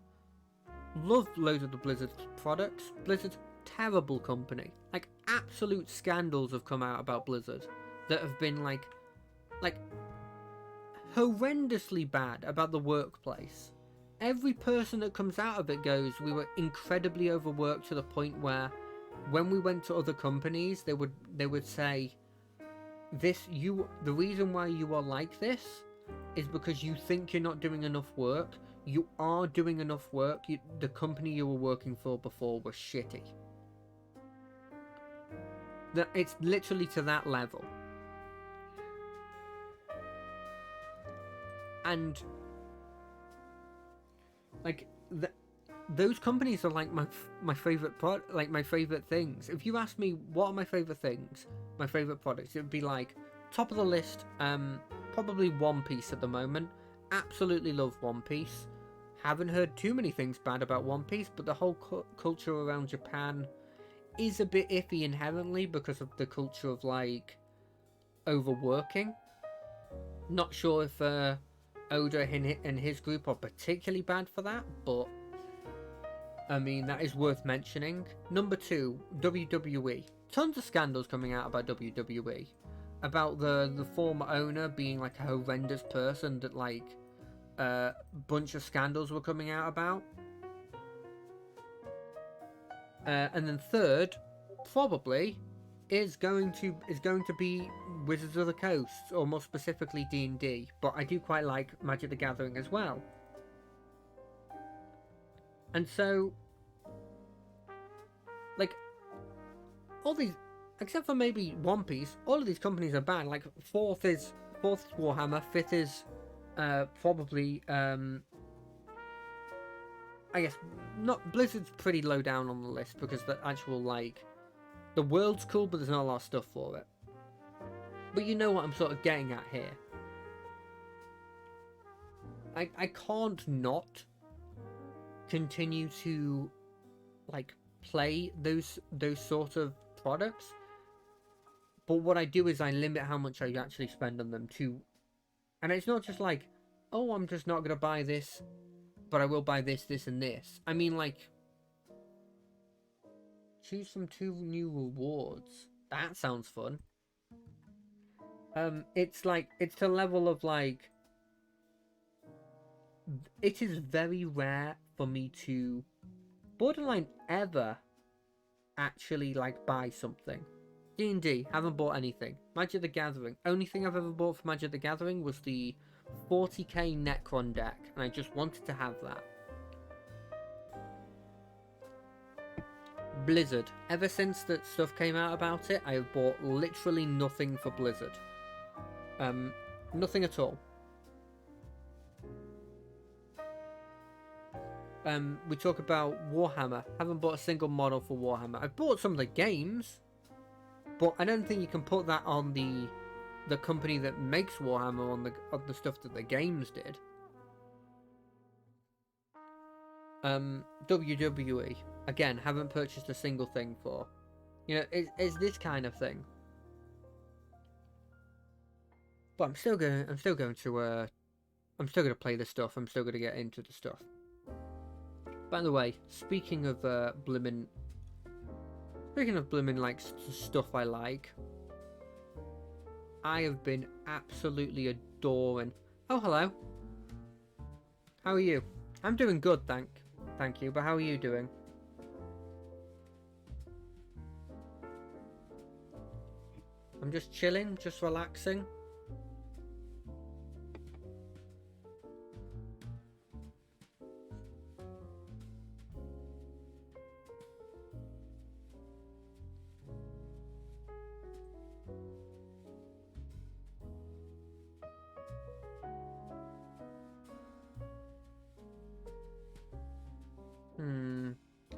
S1: Love loads of the Blizzard products. Blizzard's terrible company. Like, absolute scandals have come out about Blizzard that have been like horrendously bad about the workplace. Every person that comes out of it goes, we were incredibly overworked to the point where when we went to other companies, they would say, the reason why you are like this is because you think you're not doing enough work. You are doing enough work. The company you were working for before was shitty. It's literally to that level. And like those companies are like my favorite like my favorite things. If you ask me what are my favorite things, my favorite products, it would be like top of the list. Probably One Piece at the moment. Absolutely love One Piece. Haven't heard too many things bad about One Piece, but the whole culture around Japan is a bit iffy inherently because of the culture of like overworking. Not sure if Oda and his group are particularly bad for that, but I mean, that is worth mentioning. Number 2, WWE. Tons of scandals coming out about WWE. About the former owner being like a horrendous person that like a bunch of scandals were coming out about. And then third, probably is going to be Wizards of the Coast, or more specifically D&D. But I do quite like Magic the Gathering as well. And so, like, all these, except for maybe One Piece, all of these companies are bad. Like, fourth is Warhammer, fifth is probably I guess not. Blizzard's pretty low down on the list because the actual like the world's cool, but there's not a lot of stuff for it. But you know what I'm sort of getting at here. I can't not continue to like play those sort of products. But what I do is I limit how much I actually spend on them too. And it's not just like, oh, I'm just not gonna buy this, but I will buy this, this, and this. I mean, like, choose from 2 new rewards. That sounds fun. It's like, it's the level of like, it is very rare for me to borderline ever actually like buy something. D&D, haven't bought anything. Magic the Gathering, only thing I've ever bought for Magic the Gathering was the 40k Necron deck, and I just wanted to have that. Blizzard, ever since that stuff came out about it, I have bought literally nothing for Blizzard. Nothing at all. We talk about Warhammer. Haven't bought a single model for Warhammer. I've bought some of the games, but I don't think you can put that on the company that makes Warhammer on the stuff that the games did. WWE, again, haven't purchased a single thing for. You know, it's this kind of thing. But I'm still going to play the stuff. I'm still gonna get into the stuff. By the way, speaking of blimmin', like stuff I like, I have been absolutely adoring. Oh, hello. How are you? I'm doing good, thank you. But how are you doing? I'm just chilling, just relaxing.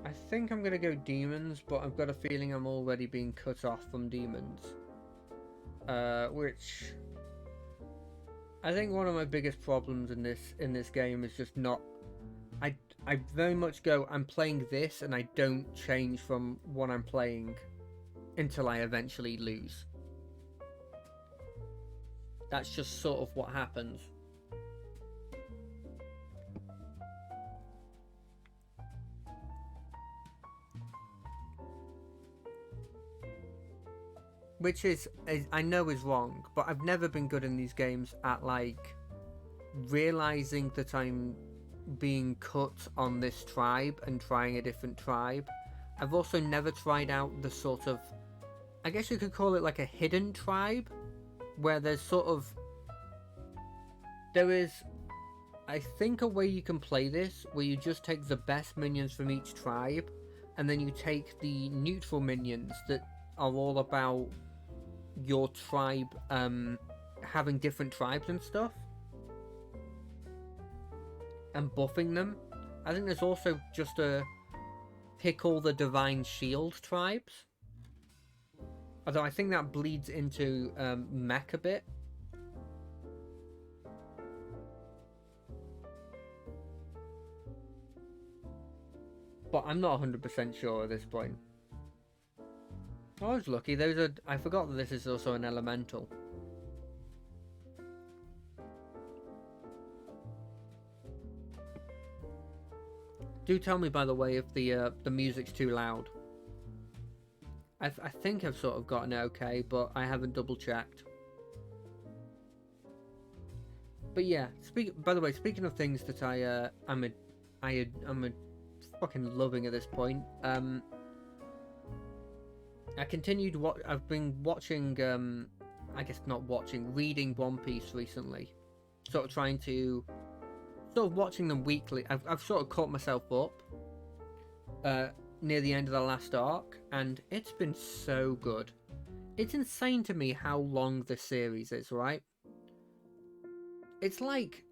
S1: I think I'm gonna go demons, but I've got a feeling I'm already being cut off from demons. Which I think one of my biggest problems in this game is just not. I very much go, I'm playing this and I don't change from what I'm playing until I eventually lose. That's just sort of what happens. Which is I know is wrong, but I've never been good in these games at like realizing that I'm being cut on this tribe and trying a different tribe. I've also never tried out the sort of, I guess you could call it like a hidden tribe, where there's sort of, there is, I think, a way you can play this where you just take the best minions from each tribe and then you take the neutral minions that are all about your tribe having different tribes and stuff and buffing them. I think there's also just a pick all the divine shield tribes, although I think that bleeds into mech a bit. But I'm not 100% sure at this point. I was lucky. I forgot that this is also an elemental. Do tell me, by the way, if the music's too loud. I think I've sort of gotten it okay, but I haven't double checked. But yeah, by the way, speaking of things that I'm a fucking loving at this point. I continued what I've been watching. I guess not watching, reading One Piece recently. Sort of trying to, sort of watching them weekly. I've sort of caught myself up near the end of the last arc, and it's been so good. It's insane to me how long this series is, right? It's like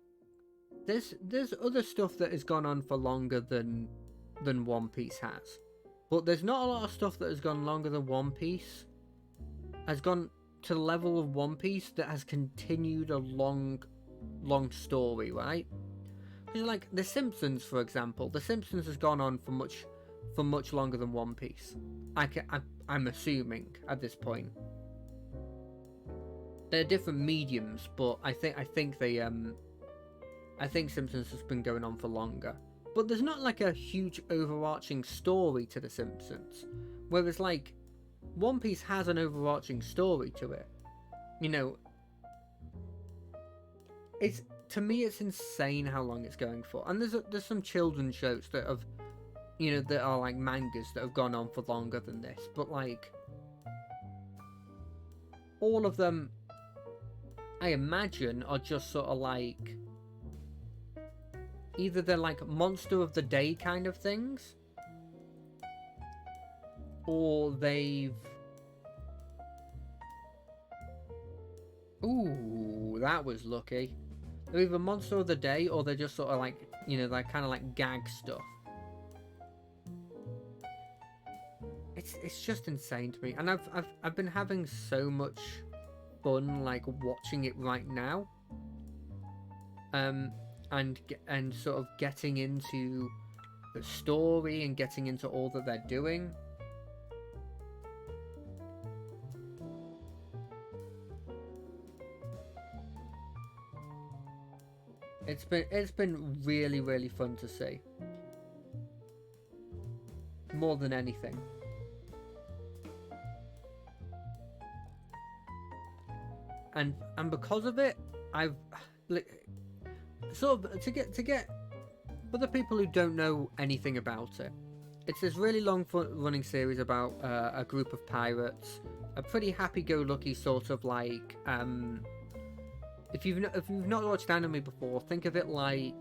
S1: there's other stuff that has gone on for longer than One Piece has. But there's not a lot of stuff that has gone longer than One Piece. Has gone to the level of One Piece that has continued a long story, right? Because like The Simpsons, for example. The Simpsons has gone on for much longer than One Piece. I'm assuming at this point. They're different mediums, but I think Simpsons has been going on for longer. But there's not like a huge overarching story to The Simpsons. Whereas like One Piece has an overarching story to it. You know, to me it's insane how long it's going for. And there's some children's shows that have, you know, that are like mangas that have gone on for longer than this. But like all of them, I imagine, are just sort of like, either they're like monster of the day kind of things, or they've... Ooh, that was lucky. They're either monster of the day, or they're just sort of like, you know, they're kind of like gag stuff. It's just insane to me, and I've been having so much fun like watching it right now. And sort of getting into the story and getting into all that they're doing. It's been really, really fun to see. more than anything. And because of it, I've like, sort of to get for the people who don't know anything about it. It's this really long running series about a group of pirates, a pretty happy-go-lucky sort of like. If you've not watched anime before, think of it like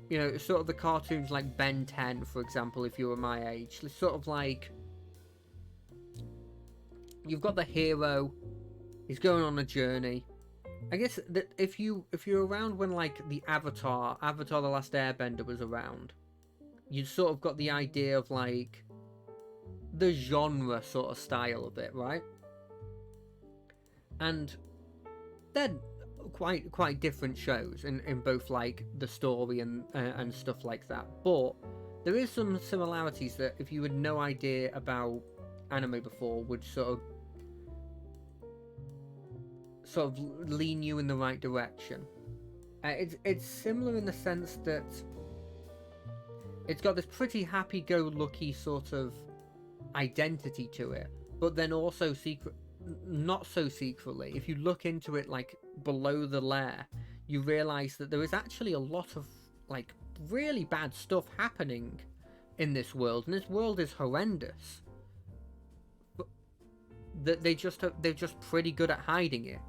S1: you know, sort of the cartoons like Ben 10, for example. If you were my age, it's sort of like you've got the hero. He's going on a journey. I guess that if you're around when like the Avatar the Last Airbender was around, you sort of got the idea of like the genre sort of style of it, right? And they're quite different shows in both like the story and stuff like that. But there is some similarities that if you had no idea about anime before would sort of lean you in the right direction. It's similar in the sense that it's got this pretty happy-go-lucky sort of identity to it, but then also not so secretly. If you look into it like below the layer, you realize that there is actually a lot of like really bad stuff happening in this world, and this world is horrendous. But that they're just pretty good at hiding it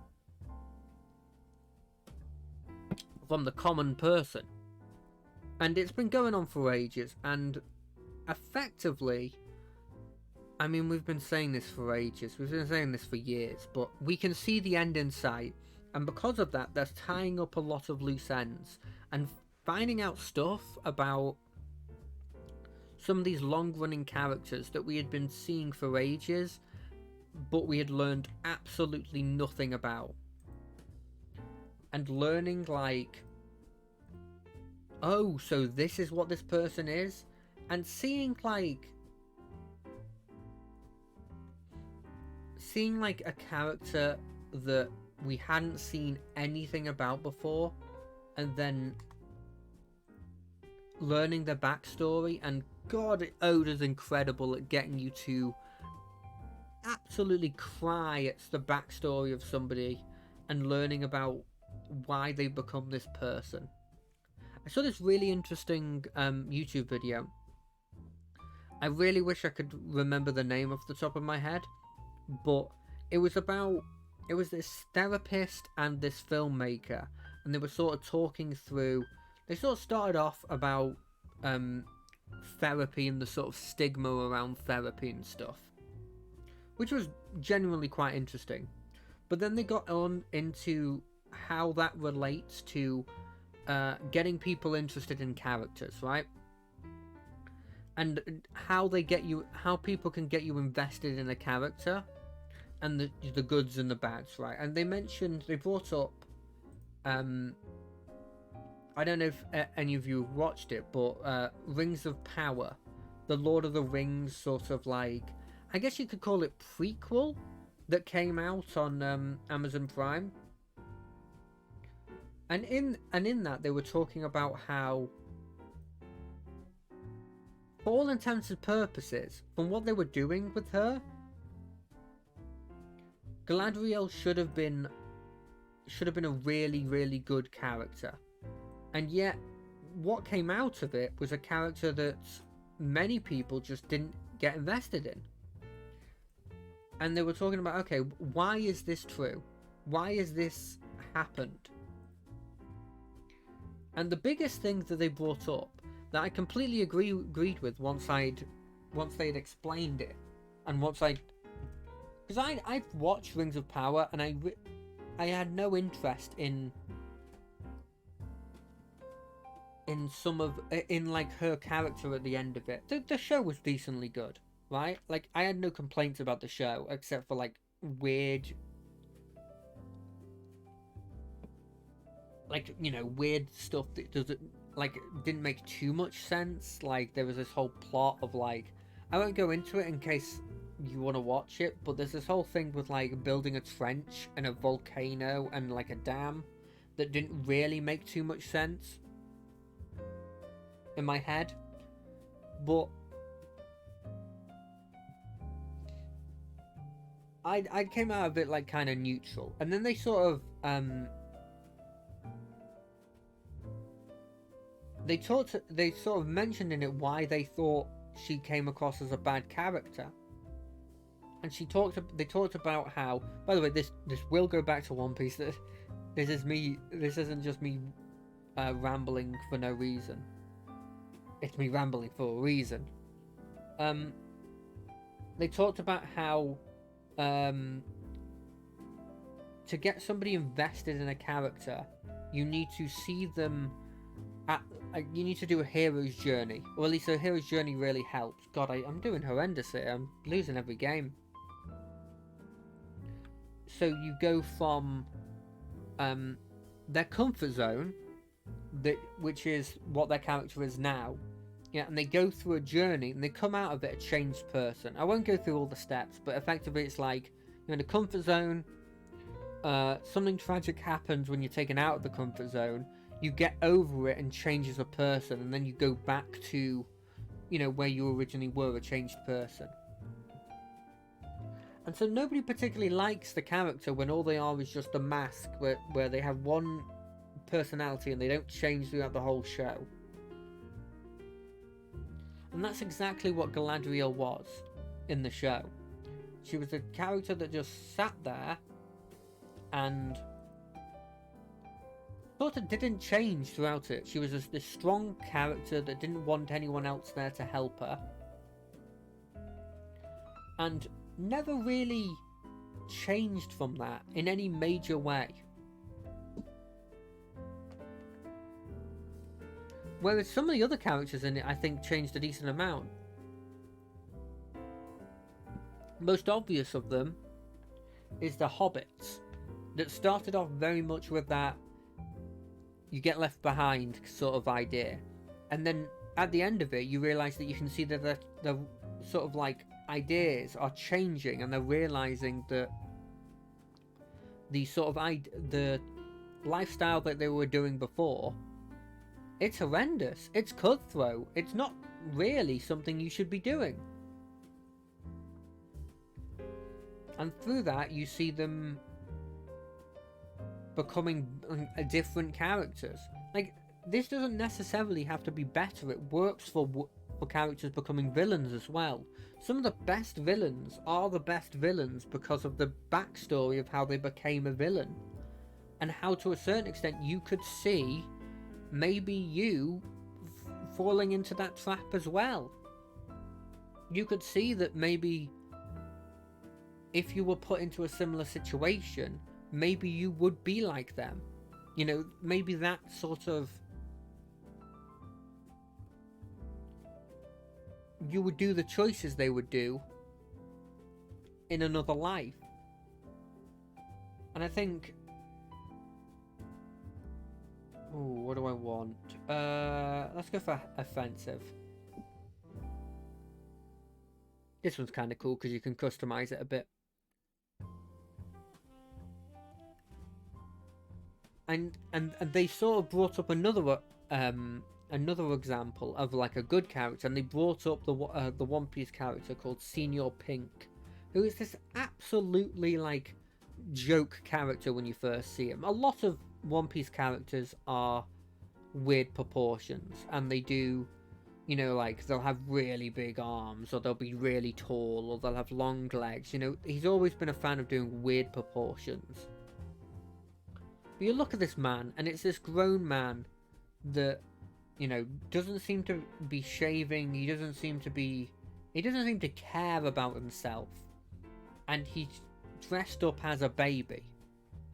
S1: from the common person. And it's been going on for ages, and effectively, I mean, we've been saying this for ages, we've been saying this for years, but we can see the end in sight, and because of that, they're tying up a lot of loose ends, and finding out stuff about some of these long-running characters that we had been seeing for ages, but we had learned absolutely nothing about. And learning like, oh, so this is what this person is, and seeing like a character that we hadn't seen anything about before, and then learning the backstory, and God, Oda's incredible at getting you to absolutely cry at the backstory of somebody and learning about why they become this person. I saw this really interesting YouTube video. I really wish I could remember the name off the top of my head, but it was this therapist and this filmmaker, and they were sort of talking through. They sort of started off about therapy and the sort of stigma around therapy and stuff, which was genuinely quite interesting. But then they got on into how that relates to getting people interested in characters, right? And how people can get you invested in a character, and the goods and the bads, right? And they brought up, I don't know if any of you have watched it, but Rings of Power, the Lord of the Rings sort of like, I guess you could call it prequel that came out on Amazon Prime. And in that they were talking about how, for all intents and purposes, from what they were doing with her, Galadriel should have been a really, really good character. And yet, what came out of it was a character that many people just didn't get invested in. And they were talking about, okay, why is this true? Why has this happened? And the biggest thing that they brought up, that I completely agreed with once they'd explained it, and because I've watched Rings of Power, and I had no interest in like her character at the end of it. The show was decently good, right? Like, I had no complaints about the show except for like weird, like, you know, weird stuff that didn't make too much sense. Like, there was this whole plot of like, I won't go into it in case you want to watch it, but there's this whole thing with like building a trench and a volcano and like a dam that didn't really make too much sense in my head. but I came out of it like kind of neutral, and then they sort of they sort of mentioned in it why they thought she came across as a bad character, and they talked about how, by the way, this will go back to One Piece. This isn't just me rambling for no reason. It's me rambling for a reason. They talked about how to get somebody invested in a character, you need to see them you need to do a hero's journey, or at least a hero's journey really helps. God, I'm doing horrendous here. I'm losing every game. So you go from their comfort zone, which is what their character is now, yeah, and they go through a journey and they come out of it a changed person. I won't go through all the steps, but effectively it's like you're in a comfort zone, something tragic happens when you're taken out of the comfort zone, you get over it and change as a person, and then you go back to, you know, where you originally were, a changed person. And so nobody particularly likes the character when all they are is just a mask where they have one personality and they don't change throughout the whole show. And that's exactly what Galadriel was in the show. She was a character that just sat there and sort of didn't change throughout it. She was just this strong character that didn't want anyone else there to help her, and never really changed from that in any major way. Whereas some of the other characters in it, I think, changed a decent amount. Most obvious of them is the hobbits, that started off very much with that you get left behind sort of idea, and then at the end of it you realise that you can see that the sort of like ideas are changing, and they're realising that the sort of the lifestyle that they were doing before, it's horrendous, it's cutthroat, it's not really something you should be doing. And through that you see them becoming different characters. Like, this doesn't necessarily have to be better, it works for characters becoming villains as well. Some of the best villains are the best villains because of the backstory of how they became a villain, and how to a certain extent you could see maybe you falling into that trap as well. You could see that maybe if you were put into a similar situation, maybe you would be like them. You know, maybe that sort of, you would do the choices they would do in another life. And I think, what do I want? Let's go for offensive. This one's kind of cool because you can customize it a bit. And they sort of brought up another example of like a good character, and they brought up the One Piece character called Senior Pink, who is this absolutely like joke character when you first see him. A lot of One Piece characters are weird proportions, and they do, you know, like they'll have really big arms, or they'll be really tall, or they'll have long legs. You know, he's always been a fan of doing weird proportions. But you look at this man, and it's this grown man that, you know, doesn't seem to be shaving. He doesn't seem to care about himself, and he's dressed up as a baby.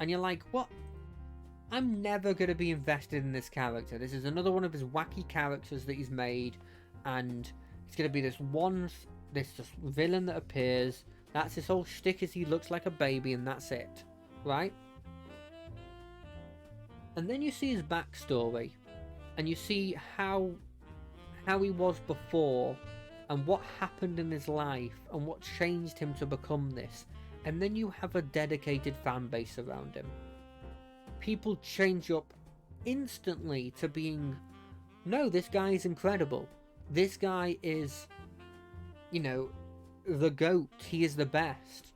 S1: And you're like, what? I'm never going to be invested in this character. This is another one of his wacky characters that he's made, and it's going to be this just villain that appears. That's his whole shtick, is he looks like a baby, and that's it, right? And then you see his backstory, and you see how he was before, and what happened in his life, and what changed him to become this. And then you have a dedicated fan base around him. People change up instantly to being, no, this guy is incredible. this guy is, you know, the GOAT. He is the best.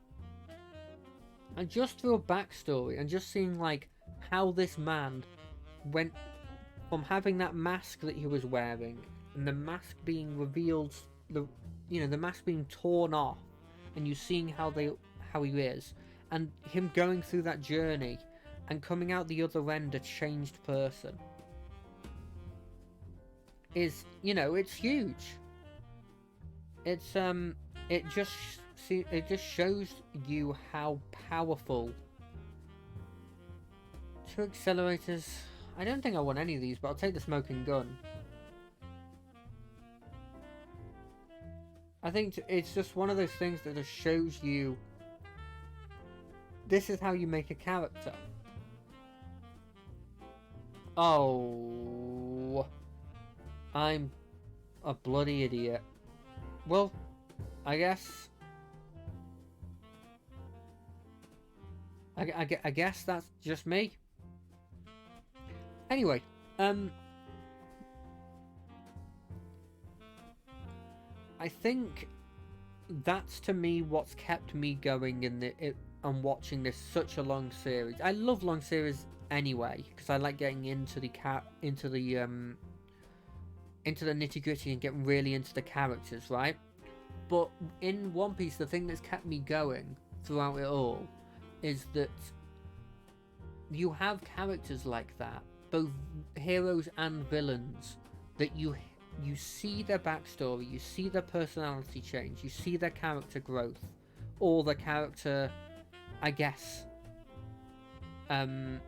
S1: And just through a backstory and just seeing like how this man went from having that mask that he was wearing and the mask being revealed, the mask being torn off, and you seeing how he is, and him going through that journey and coming out the other end a changed person is, it's huge. It's it just shows you how powerful. Two accelerators. I don't think I want any of these, but I'll take the smoking gun. I think it's just one of those things that just shows you this is how you make a character. Oh, I'm a bloody idiot. Well, I guess I guess that's just me. Anyway, I think that's to me what's kept me going and watching this such a long series. I love long series anyway because I like getting into the nitty-gritty and getting really into the characters, right? But in One Piece, the thing that's kept me going throughout it all is that you have characters like that, both heroes and villains, that you see their backstory, you see their personality change, you see their character growth, or the character, I guess, their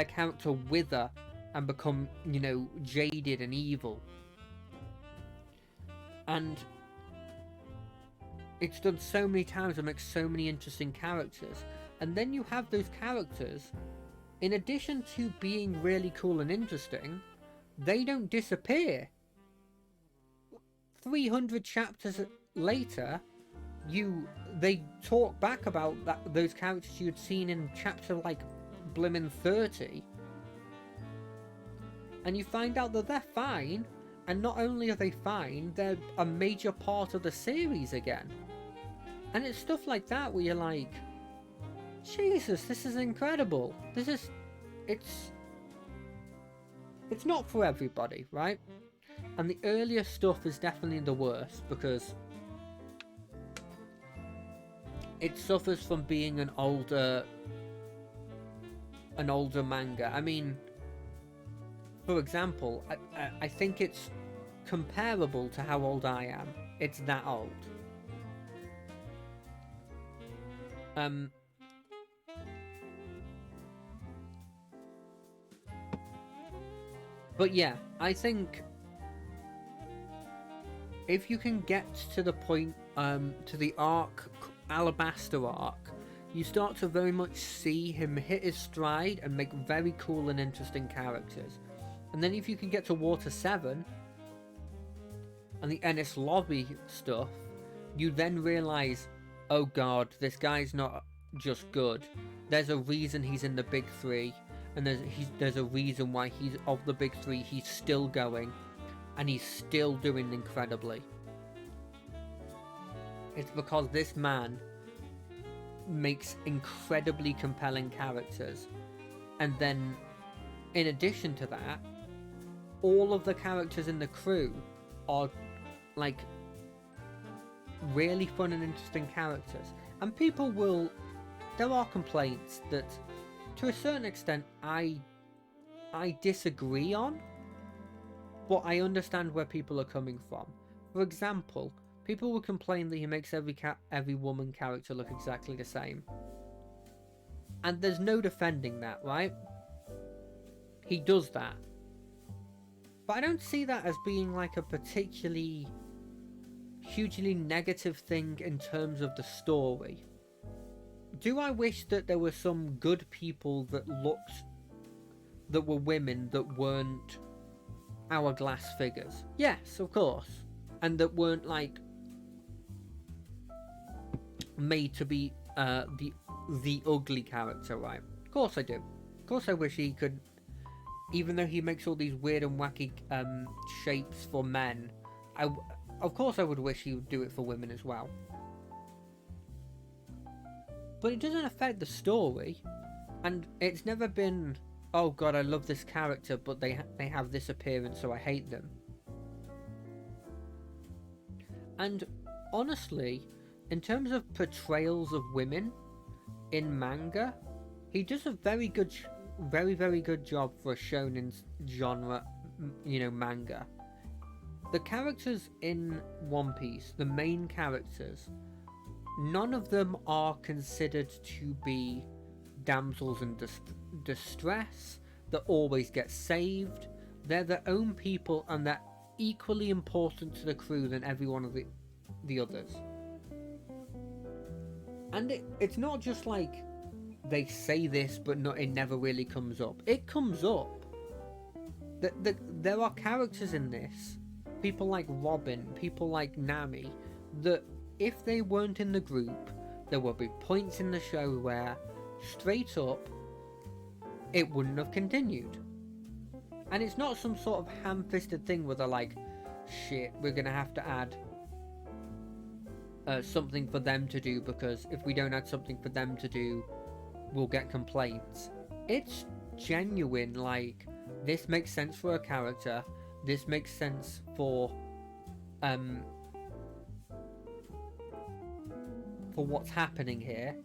S1: character wither and become, jaded and evil. And it's done so many times and makes so many interesting characters. And then you have those characters, in addition to being really cool and interesting, they don't disappear. 300 chapters later, they talk back about those characters you'd seen in chapter like blimmin' 30, and you find out that they're fine, and not only are they fine, they're a major part of the series again. And it's stuff like that where you're like, Jesus, this is incredible. It's not for everybody, right? And the earlier stuff is definitely the worst because it suffers from being an older manga. I mean, for example, I think it's comparable to how old I am. It's that old. But yeah, I think if you can get to the point, to the Alabaster arc, you start to very much see him hit his stride and make very cool and interesting characters. And then if you can get to Water 7 and the Ennis Lobby stuff, you then realise, oh god, this guy's not just good. There's a reason he's in the big three, and there's a reason why he's of the big three. He's still going, and he's still doing incredibly. It's because this man makes incredibly compelling characters, and then in addition to that, all of the characters in the crew are like really fun and interesting characters. And there are complaints that to a certain extent I disagree on, but I understand where people are coming from. For example, people will complain that he makes every woman character look exactly the same. And there's no defending that, right? He does that. But I don't see that as being like a particularly hugely negative thing in terms of the story. Do I wish that there were some good people that were women that weren't hourglass figures? Yes, of course. And that weren't like made to be the ugly character, right? Of course I do. Of course I wish he could even though he makes all these weird and wacky shapes for men, of course I would wish he would do it for women as well. But it doesn't affect the story, and it's never been, oh god, I love this character, but they have this appearance, so I hate them. And honestly, in terms of portrayals of women in manga, he does a very good job for a shonen genre, manga. The characters in One Piece, the main characters, none of them are considered to be damsels in distress that always get saved. They're their own people, and they're equally important to the crew than every one of the others. And it's not just like they say this, but it never really comes up. It comes up. There are characters in this, people like Robin, people like Nami, that if they weren't in the group, there would be points in the show where, straight up, it wouldn't have continued. And it's not some sort of ham-fisted thing where they're like, shit, we're gonna have to add something for them to do, because if we don't add something for them to do, we'll get complaints. It's genuine, like, this makes sense for a character, this makes sense for what's happening here,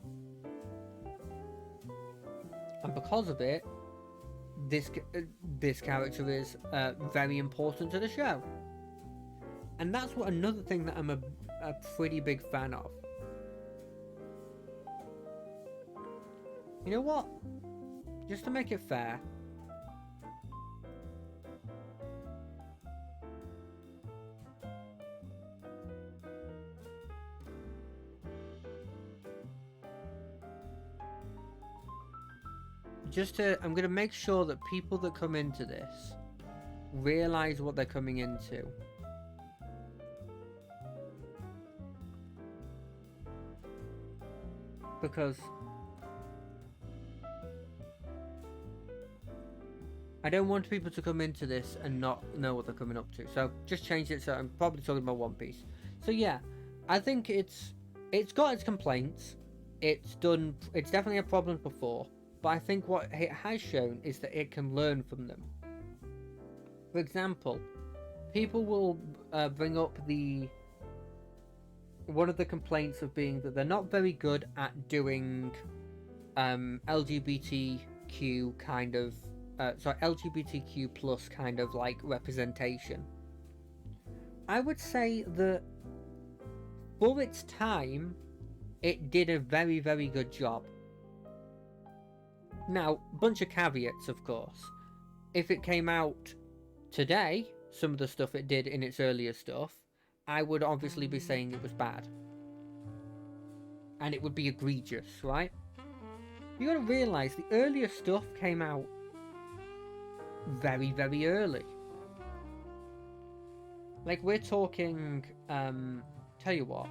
S1: and because of it, this character is very important to the show. And that's another thing that I'm a pretty big fan of. You know what? Just to make it fair, I'm gonna make sure that people that come into this realize what they're coming into. Because I don't want people to come into this and not know what they're coming up to. So just change it, so I'm probably talking about One Piece. So yeah, I think it's got its complaints. It's definitely had problems before, but I think what it has shown is that it can learn from them. For example, people will bring up one of the complaints of being that they're not very good at doing LGBTQ kind of LGBTQ plus kind of like representation. I would say that for its time, it did a very, very good job. Now, bunch of caveats, of course. If it came out today, some of the stuff it did in its earlier stuff, I would obviously be saying it was bad. And it would be egregious, right? You gotta realise, the earlier stuff came out very, very early. Like, we're talking, tell you what,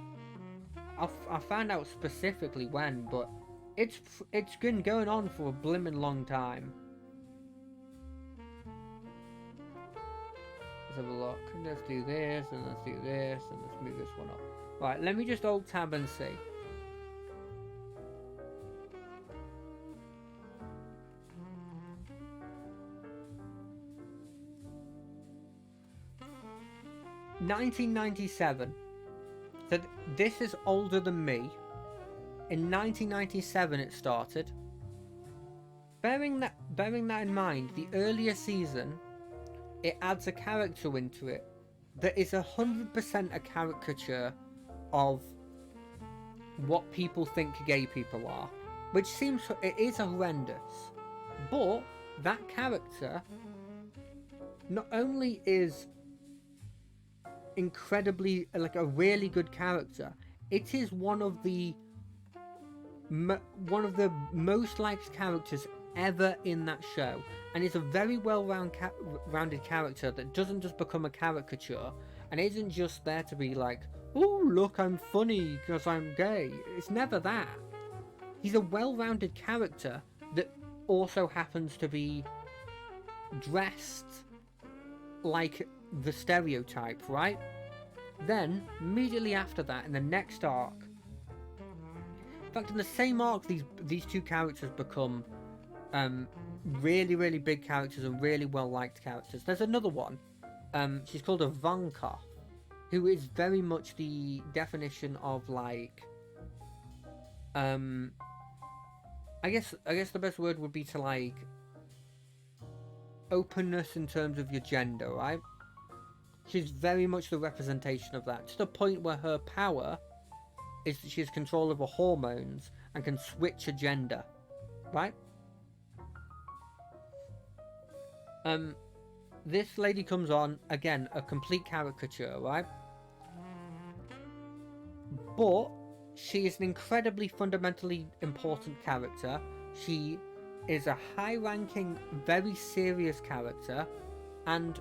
S1: I found out specifically when, but it's been going on for a blimmin' long time. Let's have a look. Let's do this, and let's do this, and let's move this one up. Right, let me just alt tab and see. (1997). So this is older than me. In 1997 it started. Bearing that in mind, the earlier season, it adds a character into it that is 100% a caricature of what people think gay people are, which it is horrendous. But that character not only is incredibly, like, a really good character, it is one of the most liked characters ever in that show, and it's a very well-rounded character that doesn't just become a caricature and isn't just there to be like, oh look, I'm funny because I'm gay. It's never that. He's a well-rounded character that also happens to be dressed like the stereotype, right? Then, immediately after that, in the next arc, in fact, in the same arc, these two characters become really, really big characters and really well-liked characters. There's another one. She's called Ivanka, who is very much the definition of, like, I guess the best word would be to, like, openness in terms of your gender, right? She's very much the representation of that, to the point where her power is that she has control over hormones and can switch her gender, right? This lady comes on, again, a complete caricature, right? But she is an incredibly fundamentally important character. She is a high-ranking, very serious character, and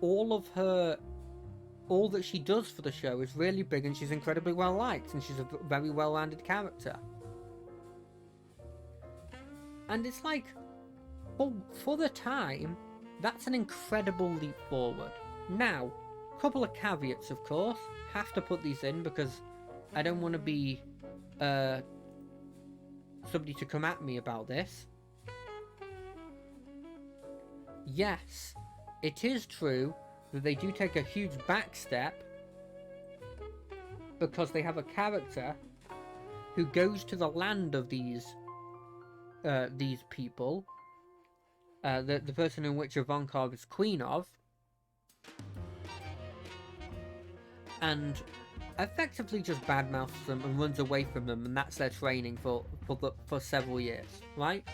S1: all that she does for the show is really big, and she's incredibly well-liked, and she's a very well-rounded character. And it's like, for the time, that's an incredible leap forward. Now, a couple of caveats, of course. Have to put these in because I don't want to be somebody to come at me about this. Yes, it is true that they do take a huge backstep because they have a character who goes to the land of these people, the person in which Ivankov is queen of, and effectively just badmouths them and runs away from them, and that's their training for several years, right?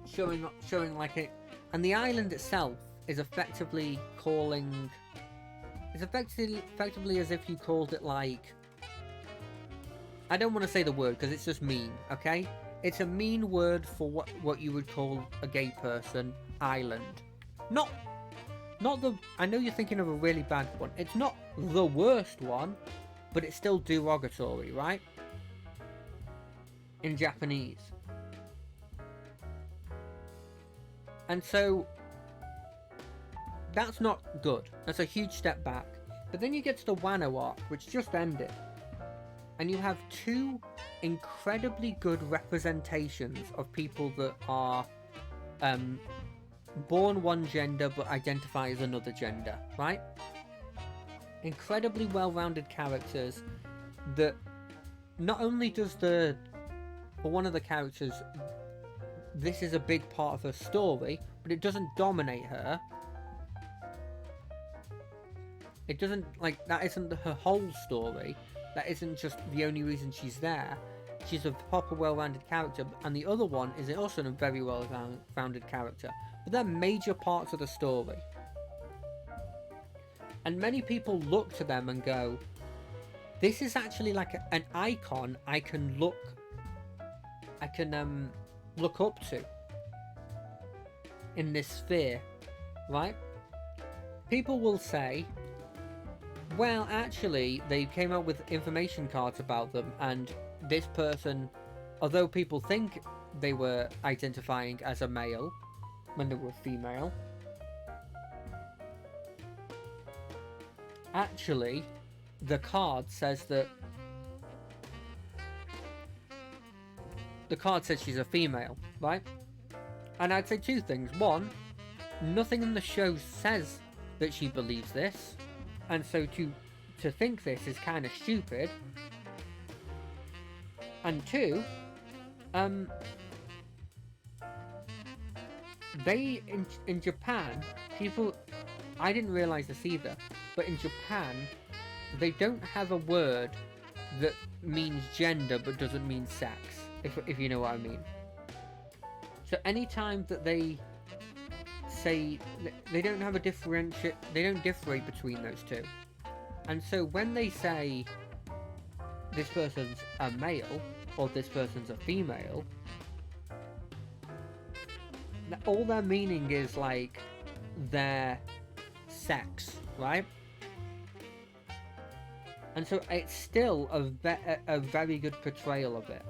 S1: Showing like it, and the island itself is effectively calling. It's effectively as if you called it like. I don't want to say the word because it's just mean, okay? It's a mean word for what you would call a gay person. Island, not the. I know you're thinking of a really bad one. It's not the worst one, but it's still derogatory, right? In Japanese. And so, that's not good. That's a huge step back. But then you get to the Wano arc, which just ended. And you have two incredibly good representations of people that are born one gender but identify as another gender, right? Incredibly well-rounded characters that not only does for one of the characters, this is a big part of her story, but it doesn't dominate her. It doesn't, like, that isn't her whole story. That isn't just the only reason she's there. She's a proper well-rounded character, and the other one is also a very well-rounded character. But they're major parts of the story. And many people look to them and go, this is actually like an icon I can look up to in this sphere, right? People will say, well, actually, they came out with information cards about them, and this person, although people think they were identifying as a male when they were female, actually, the card says that she's a female, right? And I'd say two things. One, nothing in the show says that she believes this, and so to think this is kind of stupid. And two, they in Japan, people, I didn't realize this either, but in Japan, they don't have a word that means gender but doesn't mean sex, if you know what I mean. So anytime that they say, they don't have a they don't differentiate between those two. And so when they say this person's a male or this person's a female, all their meaning is like their sex, right? And so it's still a very good portrayal of it.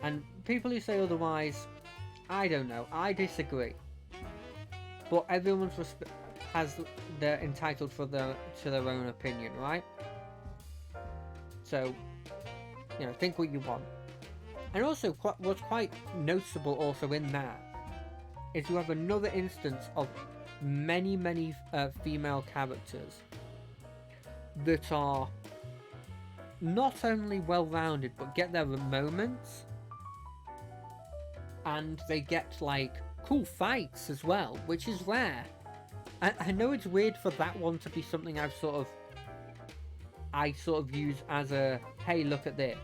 S1: And people who say otherwise, I don't know. I disagree. But everyone's they're entitled to their own opinion, right? So, think what you want. And also, what's quite noticeable also in that is you have another instance of many, many female characters that are not only well-rounded, but get their moments, and they get, like, cool fights as well, which is rare. I know it's weird for that one to be something I sort of use as a, hey, look at this.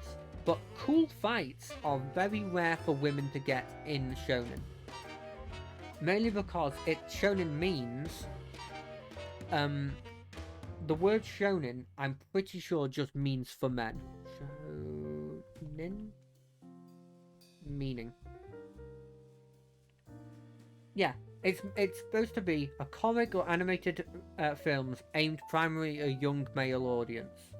S1: But cool fights are very rare for women to get in shonen. Mainly because shonen means, the word shonen, I'm pretty sure just means for men. Shonen? Meaning. Yeah, it's supposed to be a comic or animated films aimed primarily at a young male audience.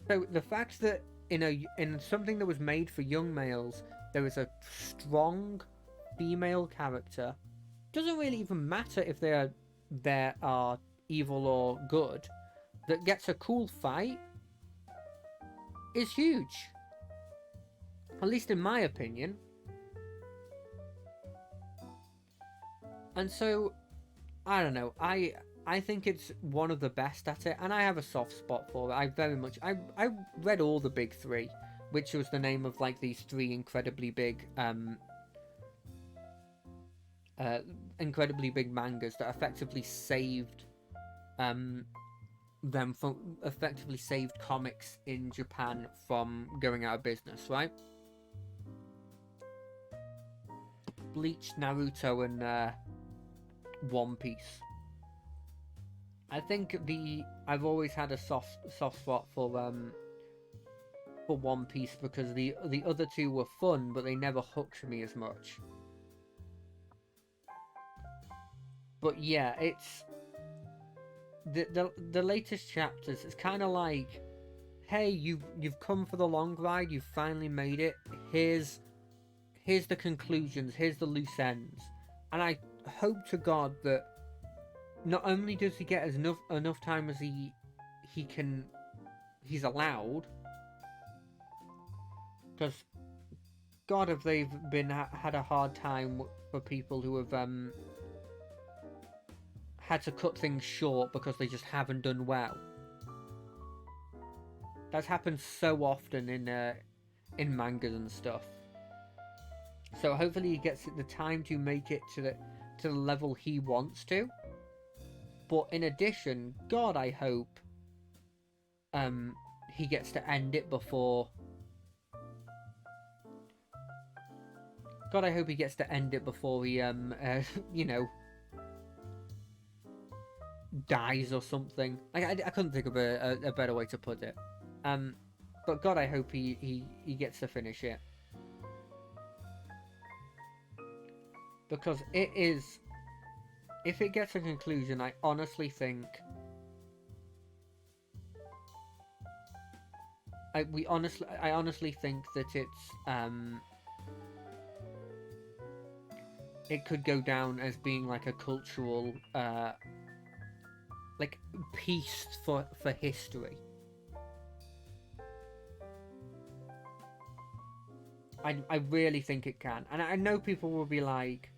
S1: So the fact that in something that was made for young males, there is a strong female character, doesn't really even matter if they are evil or good, that gets a cool fight, is huge. At least in my opinion. And so, I don't know, I think it's one of the best at it, and I have a soft spot for it. I read all the big three, which was the name of, like, these three incredibly big mangas that effectively saved comics in Japan from going out of business, right? Bleach, Naruto, and One Piece. I think I've always had a soft spot for One Piece because the other two were fun, but they never hooked me as much. But yeah, it's the latest chapters. It's kind of like, hey, you've come for the long ride. You've finally made it. Here's the conclusions. Here's the loose ends. And I hope to God that not only does he get enough time as he's allowed, because God, if they've had a hard time for people who have had to cut things short because they just haven't done well. That's happened so often in mangas and stuff. So hopefully he gets the time to make it to the level he wants to. But in addition, God, I hope he gets to end it before. God, I hope he gets to end it before he dies or something. I couldn't think of a better way to put it. But God, I hope he gets to finish it. Because it is, if it gets a conclusion, I honestly think I honestly think that it could go down as being like a cultural like piece for history. I really think it can, and I know people will be like,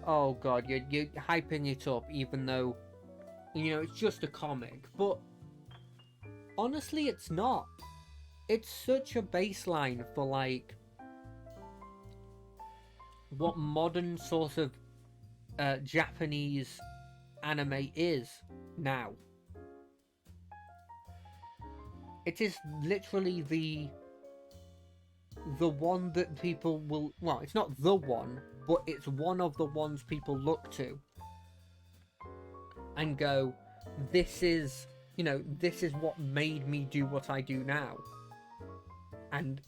S1: oh God, you're hyping it up, even though, it's just a comic. But honestly, it's not. It's such a baseline for, like, what modern sort of Japanese anime is now. It is literally the one that people will, well, it's not the one, but it's one of the ones people look to and go, this is what made me do what I do now. And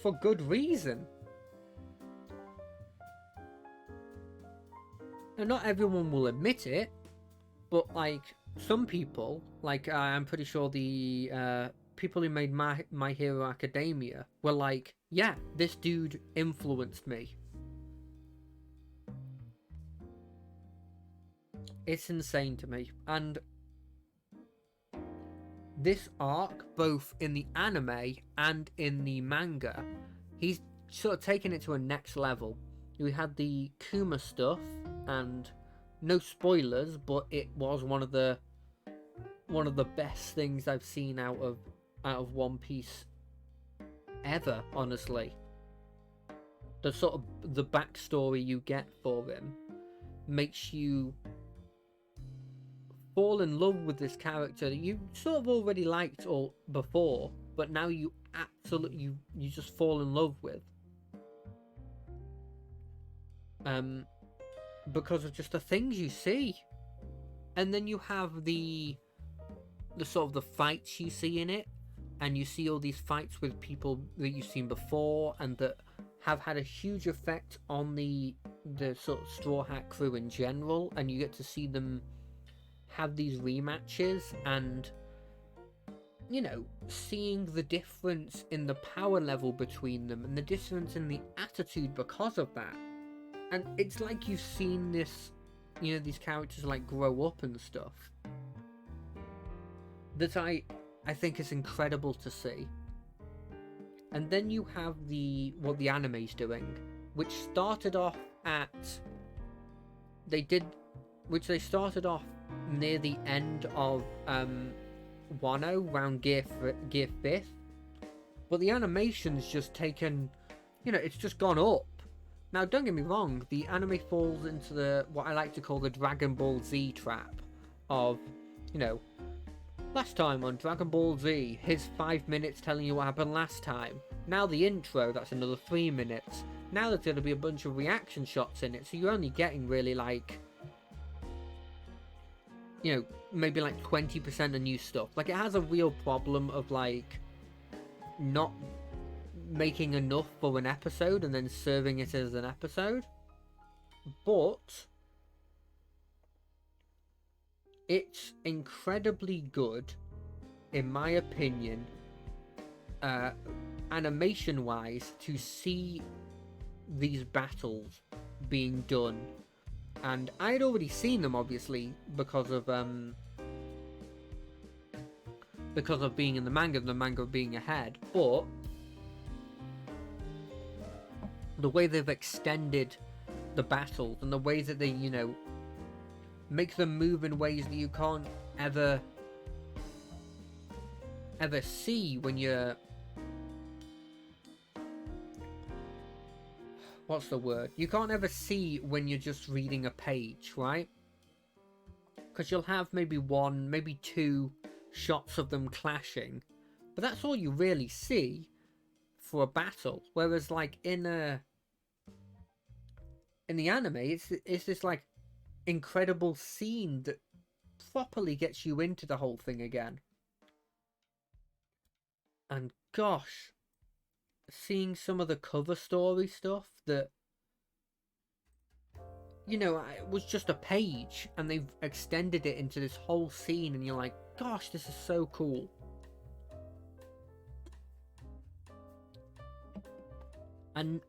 S1: for good reason. Now, not everyone will admit it, but, like, some people, like I'm pretty sure the people who made My Hero Academia were like, yeah, this dude influenced me. It's insane to me. And this arc, both in the anime and in the manga, he's sort of taken it to a next level. We had the Kuma stuff, and no spoilers, but it was one of the best things I've seen out of One Piece ever, honestly. The sort of the backstory you get for him makes you fall in love with this character that you sort of already liked all before, but now you absolutely you just fall in love with. Because of just the things you see. And then you have the sort of the fights you see in it, and you see all these fights with people that you've seen before and that have had a huge effect on the sort of Straw Hat crew in general, and you get to see them have these rematches, and you know, seeing the difference in the power level between them and the difference in the attitude because of that. And it's like you've seen this, you know, these characters like grow up and stuff, that I think is incredible to see. And then you have what the anime's doing, which started off they started off near the end of Wano, around Gear 5th, but the animation's just taken, you know, it's just gone up. Now, don't get me wrong, the anime falls into what I like to call the Dragon Ball Z trap of, you know, last time on Dragon Ball Z, here's 5 minutes telling you what happened last time. Now the intro, that's another 3 minutes. Now there's going to be a bunch of reaction shots in it, so you're only getting really like, you know, maybe like 20% of new stuff. Like, it has a real problem of like not making enough for an episode and then serving it as an episode, but it's incredibly good, in my opinion, animation wise, to see these battles being done. And I had already seen them, obviously, because of being in the manga being ahead, but the way they've extended the battles and the way that they, you know, make them move in ways that you can't ever see when you're, what's the word? You can't ever see when you're just reading a page, right? Because you'll have maybe one, maybe two shots of them clashing, but that's all you really see for a battle. Whereas like in the anime, it's this like incredible scene that properly gets you into the whole thing again. And gosh, seeing some of the cover story stuff that, you know, it was just a page and they've extended it into this whole scene, and you're like, gosh, this is so cool. And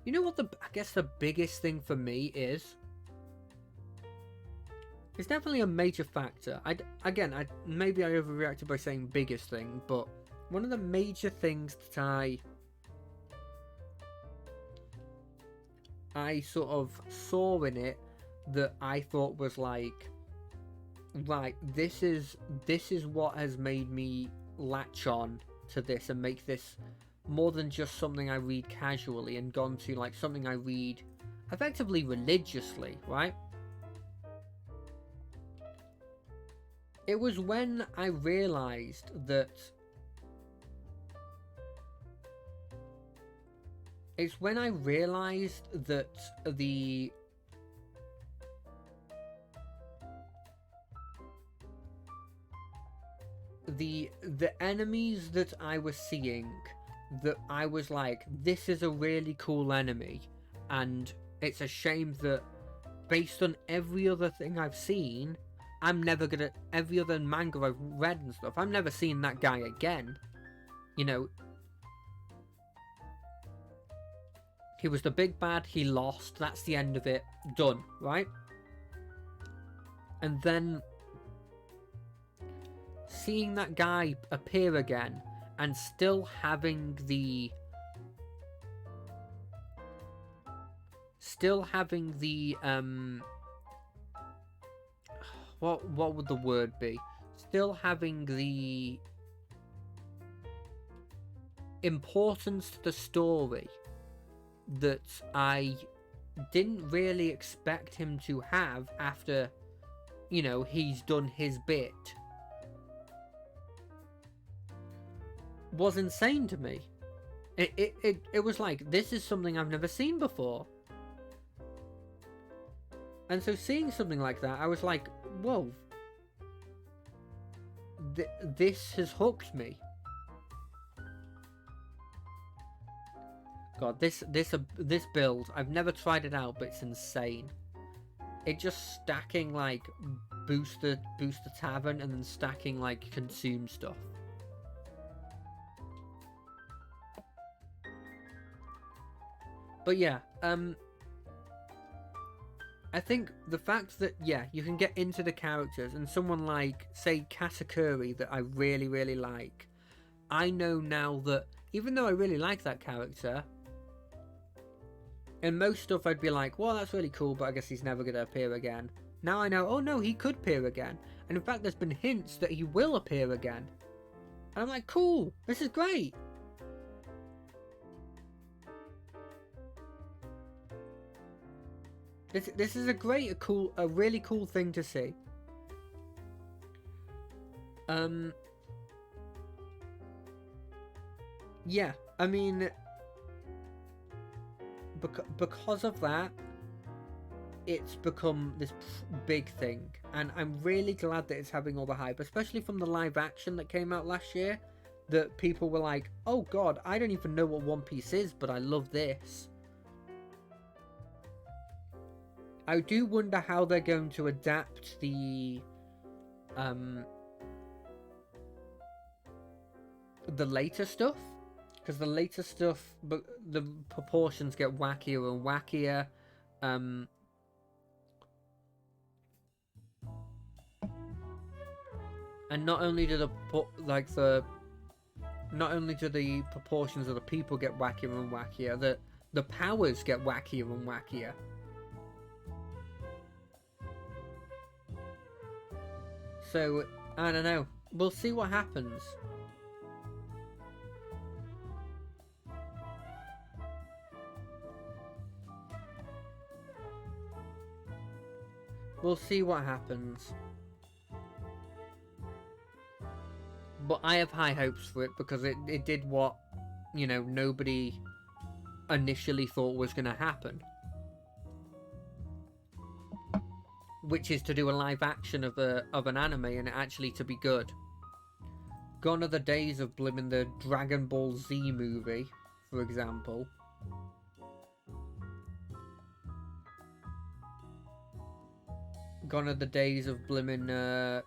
S1: you know what, I guess the biggest thing for me is, it's definitely a major factor. Maybe I overreacted by saying biggest thing, but one of the major things that I sort of saw in it that I thought was like, right, this is what has made me latch on to this and make this more than just something I read casually, and gone to like something I read effectively religiously, right? It was when I realized that the enemies that I was seeing, that I was like, this is a really cool enemy, and it's a shame that based on every other thing I've seen, I'm never gonna, every other manga I've read and stuff, I'm never seeing that guy again. You know, he was the big bad, he lost, that's the end of it, done, right? And then seeing that guy appear again and still having the what would the word be? Still having the importance to the story that I didn't really expect him to have after, you know, he's done his bit, was insane to me. It was like, this is something I've never seen before. And so seeing something like that, I was like, whoa, this has hooked me. God, this build, I've never tried it out, but it's insane. It just stacking like boost the tavern and then stacking like consume stuff. But yeah, I think the fact that, yeah, you can get into the characters, and someone like, say, Katakuri that I really, really like, I know now that, even though I really like that character, in most stuff I'd be like, well, that's really cool, but I guess he's never going to appear again. Now I know, oh no, he could appear again. And in fact, there's been hints that he will appear again. And I'm like, cool, this is great. This is a really cool thing to see. Yeah, I mean, because of that, it's become this big thing, and I'm really glad that it's having all the hype, especially from the live action that came out last year, that people were like, oh god, I don't even know what One Piece is, but I love this. I do wonder how they're going to adapt the later stuff, because the later stuff, but the proportions get wackier and wackier. And not only do the proportions of the people get wackier and wackier, the powers get wackier and wackier. So, I don't know. We'll see what happens. We'll see what happens. But I have high hopes for it because it did what, you know, nobody initially thought was going to happen. Which is to do a live action of an anime and actually to be good. Gone are the days of blimmin' the Dragon Ball Z movie, for example. Gone are the days of blimmin'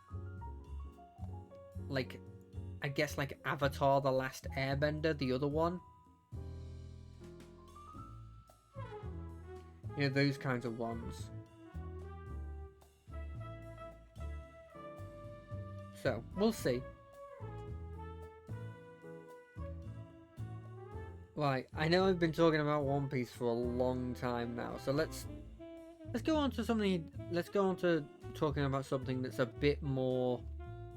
S1: like, I guess like Avatar: The Last Airbender, the other one. You know, those kinds of ones. So, we'll see. Right, I know I've been talking about One Piece for a long time now, so let's go on to something. Let's go on to talking about something that's a bit more.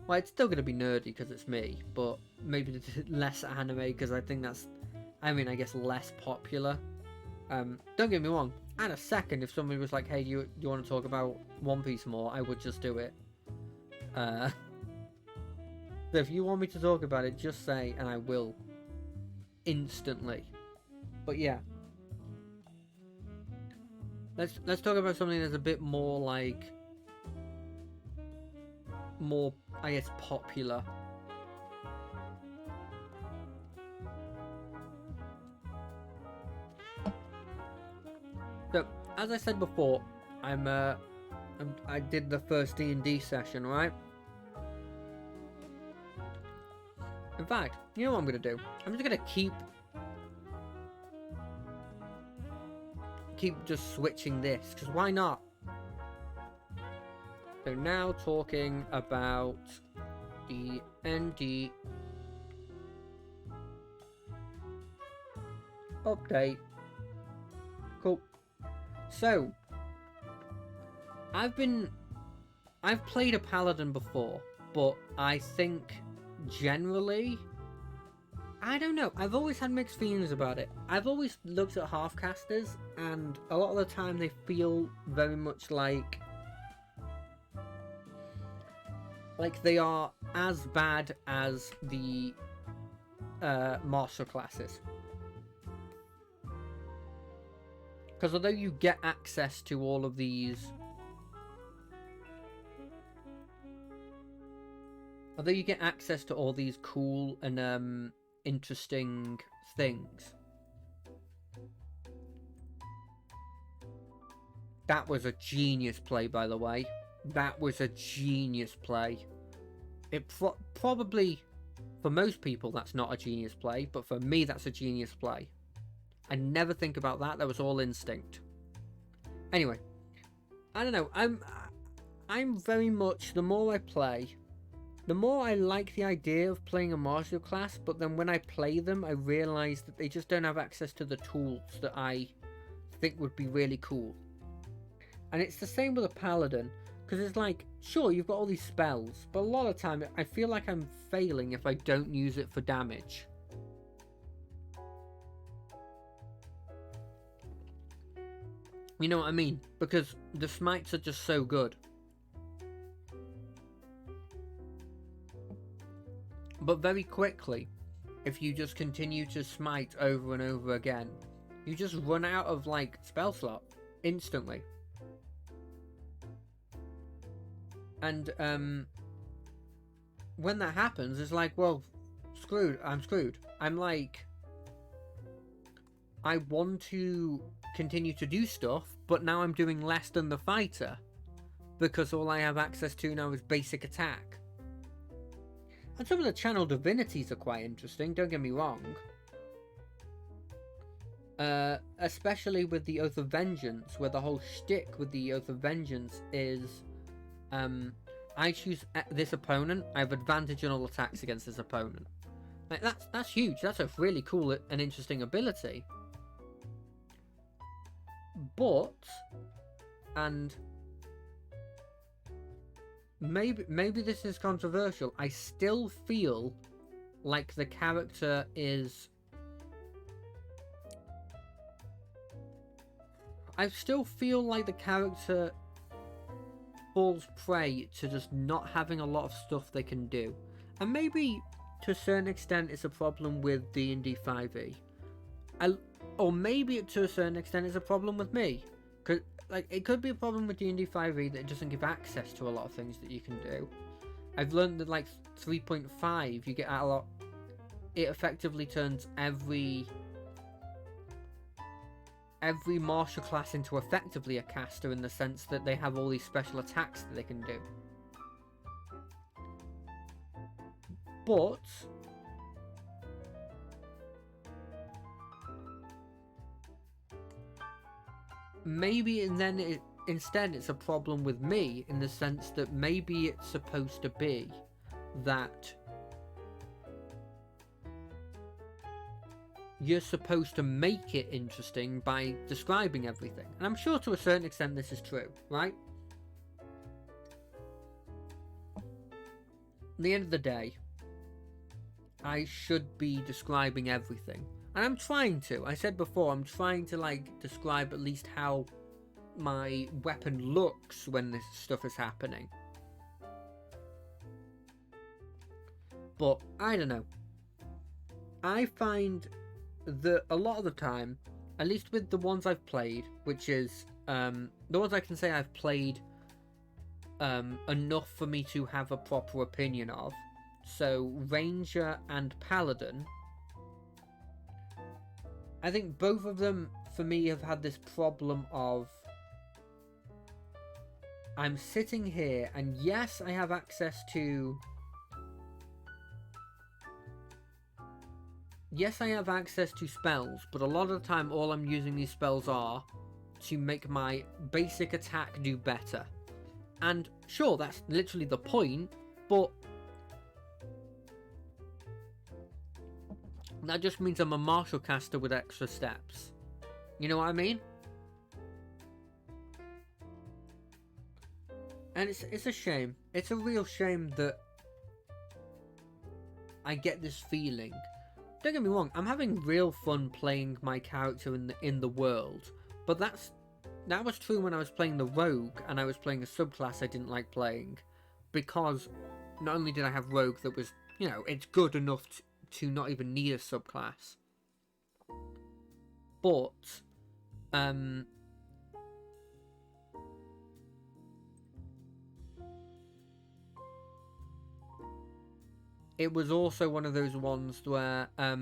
S1: Well, it's still going to be nerdy because it's me, but maybe less anime because I think that's, I mean, I guess less popular. Don't get me wrong. At a second, if somebody was like, "Hey, do you want to talk about One Piece more?" I would just do it. So if you want me to talk about it, just say, and I will. Instantly. But yeah. Let's talk about something that's a bit more like... more, I guess, popular. So, as I said before, I'm I did the first D&D session, right? In fact, you know what I'm gonna do? I'm just gonna keep just switching this, because why not? So now talking about the ND update. Cool. So I've played a paladin before, but I think generally, I don't know, I've always had mixed feelings about it. I've always looked at half-casters, and a lot of the time they feel very much like they are as bad as the martial classes. Because although you get access to all of these, cool and interesting things, that was a genius play, by the way. That was a genius play. It probably, for most people, that's not a genius play, but for me, that's a genius play. I never think about that. That was all instinct. Anyway, I don't know. I'm very much, the more I play, the more I like the idea of playing a martial class, but then when I play them, I realize that they just don't have access to the tools that I think would be really cool. And it's the same with a paladin, because it's like, sure, you've got all these spells, but a lot of the time I feel like I'm failing if I don't use it for damage. You know what I mean? Because the smites are just so good. But very quickly, if you just continue to smite over and over again, you just run out of, like, spell slot instantly. And, when that happens, it's like, well, I'm screwed. I'm like, I want to continue to do stuff, but now I'm doing less than the fighter, because all I have access to now is basic attack. And some of the channel divinities are quite interesting, don't get me wrong. Especially with the Oath of Vengeance, where the whole shtick with the Oath of Vengeance is, I choose this opponent, I have advantage on all attacks against this opponent. Like, that's huge. That's a really cool and interesting ability. But, and maybe this is controversial, I still feel like the character is, I still feel like the character falls prey to just not having a lot of stuff they can do. And maybe to a certain extent it's a problem with D&D 5e. Or maybe to a certain extent it's a problem with me. Cause, like, it could be a problem with D&D 5e that it doesn't give access to a lot of things that you can do. I've learned that, like, 3.5, you get out a lot. It effectively turns every martial class into effectively a caster, in the sense that they have all these special attacks that they can do. But maybe, and then instead it's a problem with me, in the sense that maybe it's supposed to be that you're supposed to make it interesting by describing everything. And I'm sure to a certain extent this is true, right? At the end of the day, I should be describing everything. And I'm trying to. I said before, I'm trying to, like, describe at least how my weapon looks when this stuff is happening. But, I don't know. I find that a lot of the time, at least with the ones I've played, which is, the ones I can say I've played enough for me to have a proper opinion of, so Ranger and Paladin, I think both of them, for me, have had this problem of, I'm sitting here, and yes, I have access to... Yes, I have access to spells, but a lot of the time all I'm using these spells are to make my basic attack do better. And sure, that's literally the point, but that just means I'm a martial caster with extra steps. You know what I mean? And it's a shame. It's a real shame that I get this feeling. Don't get me wrong, I'm having real fun playing my character in the world, but that was true when I was playing the rogue and I was playing a subclass I didn't like playing, because not only did I have rogue that was, you know, it's good enough to not even need a subclass, but it was also one of those ones where I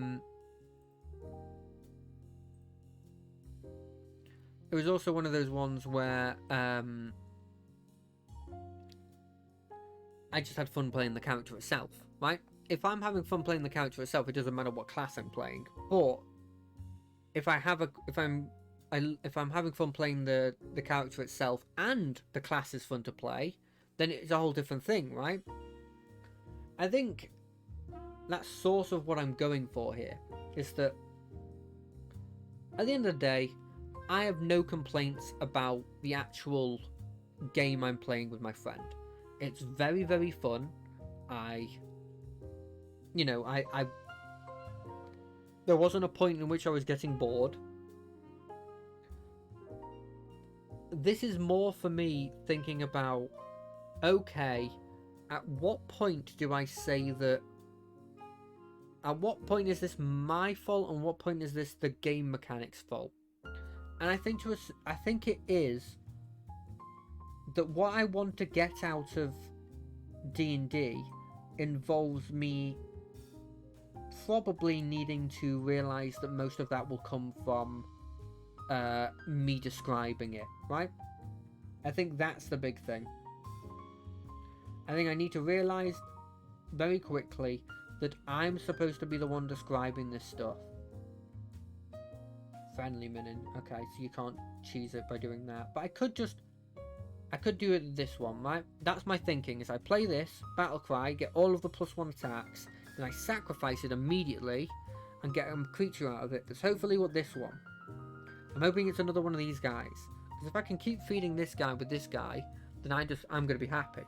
S1: just had fun playing the character itself, right? If I'm having fun playing the character itself, it doesn't matter what class I'm playing. But if I'm having fun playing the character itself and the class is fun to play, then it's a whole different thing, right? I think that's sort of what I'm going for here, is that at the end of the day, I have no complaints about the actual game I'm playing with my friend. It's very, very fun. There wasn't a point in which I was getting bored. This is more for me thinking about, okay, at what point do I say that... At what point is this my fault, and what point is this the game mechanics' fault? And I think it is that what I want to get out of D&D involves me probably needing to realise that most of that will come from me describing it, right? I think that's the big thing. I think I need to realise very quickly that I'm supposed to be the one describing this stuff. Friendly minion. Okay, so you can't cheese it by doing that. But I could do it this one, right? That's my thinking, is I play this, battle cry, get all of the +1 attacks, then I sacrifice it immediately and get a creature out of it. That's hopefully what this one. I'm hoping it's another one of these guys. Because if I can keep feeding this guy with this guy, then I'm going to be happy.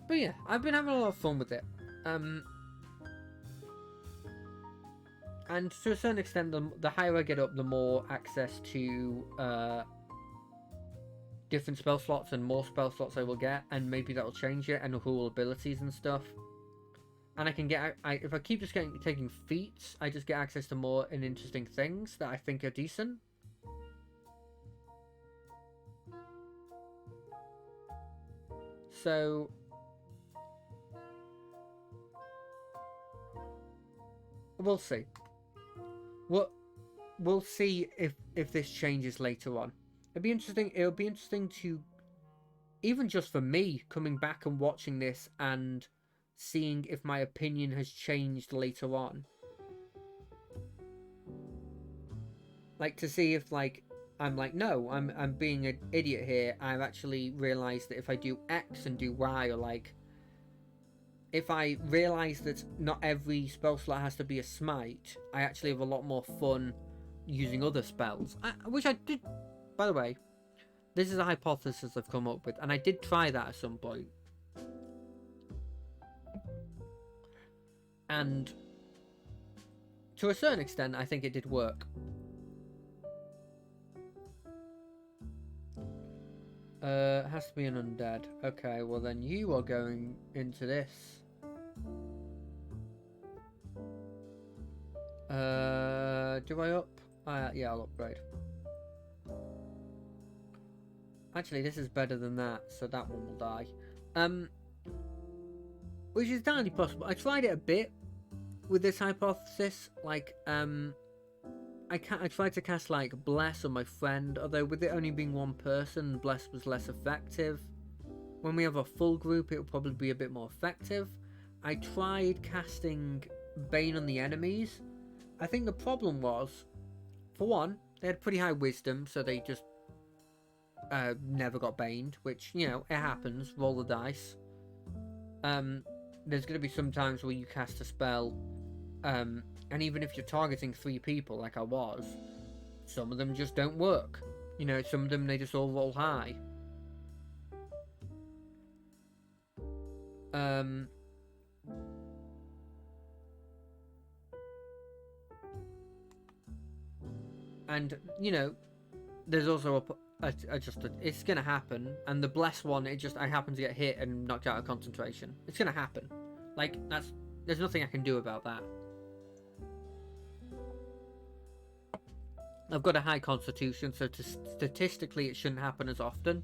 S1: But yeah, I've been having a lot of fun with it. And to a certain extent, the higher I get up, the more access to different spell slots and more spell slots I will get, and maybe that'll change it, and cool abilities and stuff. And I can get, if I keep just taking feats, I just get access to more and interesting things that I think are decent. So we'll see. We'll see if this changes later on. It'll be interesting to, even just for me, coming back and watching this and seeing if my opinion has changed later on. Like, to see if, like, I'm like, no, I'm being an idiot here. I've actually realised that if I do X and do Y, or like, if I realise that not every spell slot has to be a smite, I actually have a lot more fun using other spells. Which I did, by the way, this is a hypothesis I've come up with, and I did try that at some point. And to a certain extent, I think it did work. It has to be an undead. Okay, well then you are going into this. Do I up? Yeah, I'll upgrade. Actually, this is better than that, so that one will die. Which is entirely possible. I tried it a bit with this hypothesis. Like, I tried to cast like Bless on my friend, although with it only being one person, Bless was less effective. When we have a full group, it will probably be a bit more effective. I tried casting Bane on the enemies. I think the problem was, for one, they had pretty high wisdom, so they just never got baned, which, you know, it happens. Roll the dice. There's going to be some times where you cast a spell, and even if you're targeting 3 people, like I was, some of them just don't work. You know, some of them, they just all roll high. And, you know, there's also it's gonna happen, and the Bless one, I happen to get hit and knocked out of concentration. It's gonna happen. Like, there's nothing I can do about that. I've got a high constitution, so statistically it shouldn't happen as often,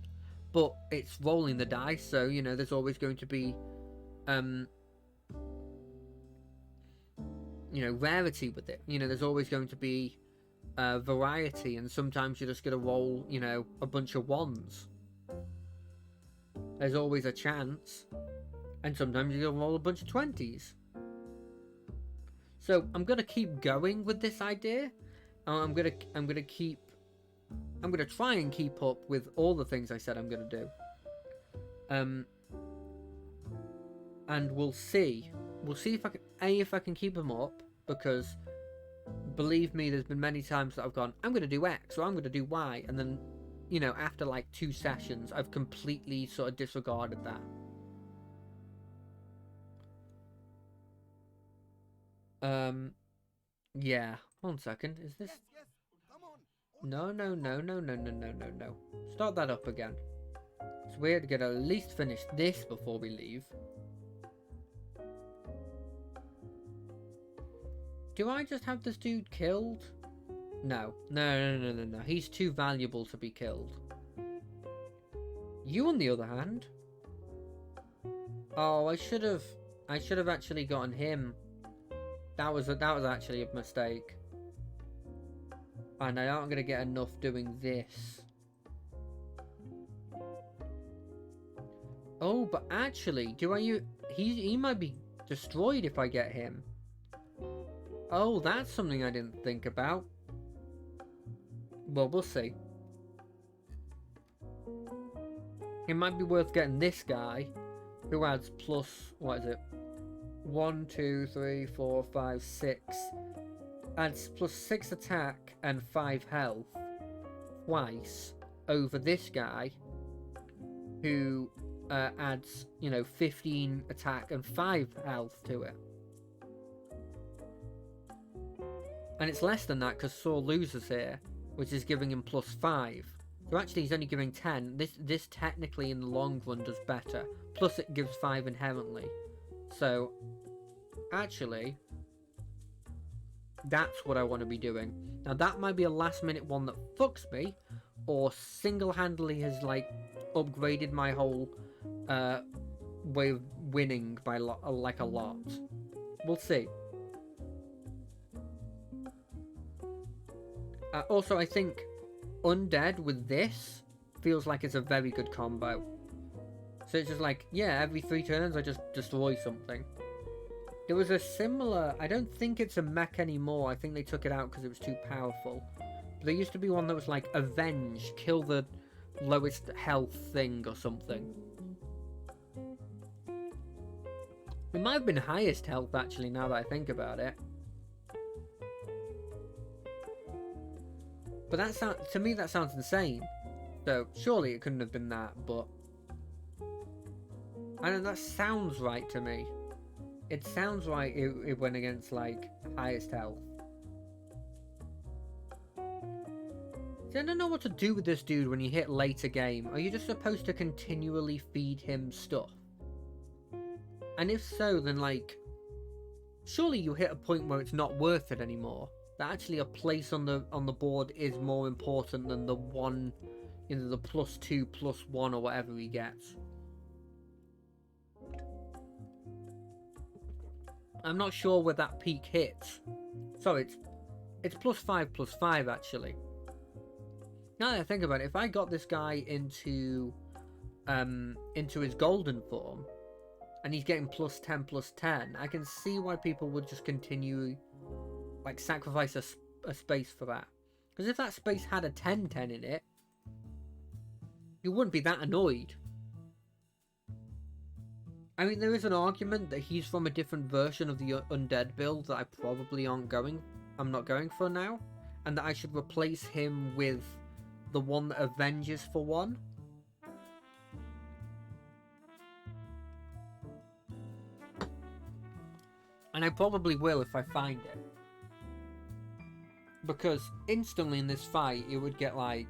S1: but it's rolling the dice, so, you know, there's always going to be, you know, rarity with it. You know, there's always going to be variety, and sometimes you're just going to roll, you know, a bunch of 1s. There's always a chance, and sometimes you're going to roll a bunch of 20s. So I'm going to keep going with this idea. I'm going to try and keep up with all the things I said I'm going to do. And we'll see if I can keep them up, because believe me, there's been many times that I've gone, I'm going to do X or I'm going to do Y, and then, you know, after like 2 sessions, I've completely sort of disregarded that. Yeah. 1 second. Is this? No. Start that up again. It's weird to get at least finish this before we leave. Do I just have this dude killed? No. No. He's too valuable to be killed. You, on the other hand. Oh, I should have actually gotten him. That was actually a mistake. And I aren't gonna get enough doing this. Oh, but actually, he might be destroyed if I get him. Oh, that's something I didn't think about. Well, we'll see. It might be worth getting this guy, who adds plus, what is it? 1, 2, 3, 4, 5, 6. Adds plus 6 attack and 5 health twice over this guy, who adds, you know, 15 attack and 5 health to it. And it's less than that because Saul loses here, which is giving him plus 5. So actually he's only giving 10. This technically in the long run does better. Plus it gives 5 inherently. So actually, that's what I want to be doing. Now that might be a last minute one that fucks me, or single-handedly has like upgraded my whole way of winning by like a lot. We'll see. Also, I think Undead with this feels like it's a very good combo. So it's just like, yeah, every 3 turns I just destroy something. There was a similar, I don't think it's a mech anymore, I think they took it out because it was too powerful. But there used to be one that was like, Avenge, kill the lowest health thing or something. It might have been highest health actually, now that I think about it. But to me that sounds insane. So surely it couldn't have been that, but I know that sounds right to me. It sounds like it went against like highest health. See, I don't know what to do with this dude when you hit later game. Are you just supposed to continually feed him stuff? And if so, then like, surely you hit a point where it's not worth it anymore. That actually a place on the board is more important than the one, you know, the +2, +1 or whatever he gets. I'm not sure where that peak hits. So it's It's +5/+5 actually. Now that I think about it, if I got this guy into his golden form, and he's getting +10/+10, I can see why people would just continue, like, sacrifice a space for that. Because if that space had a 10/10 in it, you wouldn't be that annoyed. I mean, there is an argument that he's from a different version of the undead build that I probably I'm not going for now, and that I should replace him with the one that avenges for one. And I probably will if I find it. Because instantly in this fight, it would get like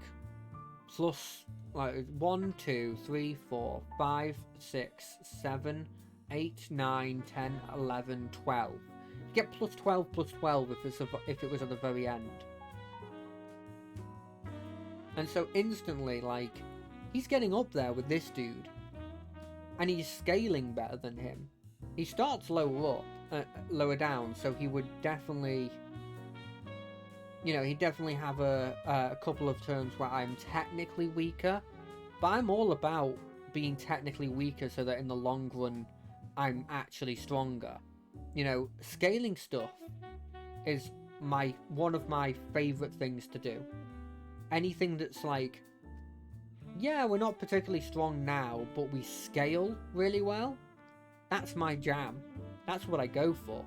S1: plus like 1, 2, 3, 4, 5, 6, 7, 8, 9, 10, 11, 12. You get +12/+12 if it was at the very end. And so instantly, like, he's getting up there with this dude, and he's scaling better than him. He starts lower down, so he would definitely, he'd definitely have a couple of turns where I'm technically weaker, but I'm all about being technically weaker so that in the long run, I'm actually stronger. Scaling stuff is one of my favorite things to do. Anything that's like, yeah, we're not particularly strong now, but we scale really well, that's my jam. That's what I go for.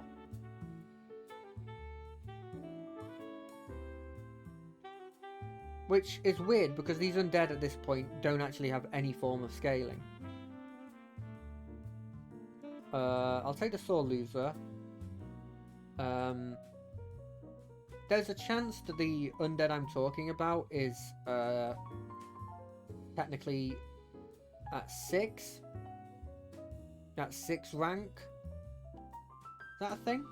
S1: Which is weird, because these undead at this point don't actually have any form of scaling. I'll take the sore loser. There's a chance that the undead I'm talking about is technically at 6. At 6 rank. Is that a thing?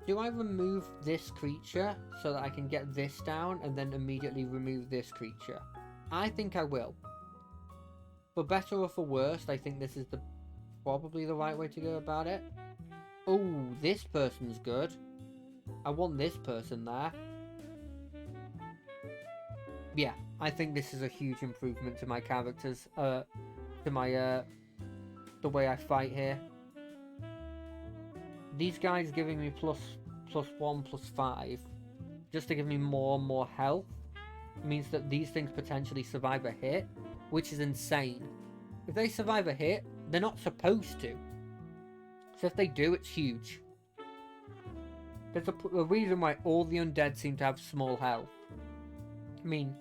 S1: Do I remove this creature so that I can get this down and then immediately remove this creature? I think I will. For better or for worse, I think this is probably the right way to go about it. Oh, this person's good. I want this person there. Yeah, I think this is a huge improvement to my characters, to my, the way I fight here. These guys giving me +1/+5, just to give me more and more health, means that these things potentially survive a hit, which is insane. If they survive a hit, they're not supposed to. So if they do, it's huge. There's a reason why all the undead seem to have small health. I mean,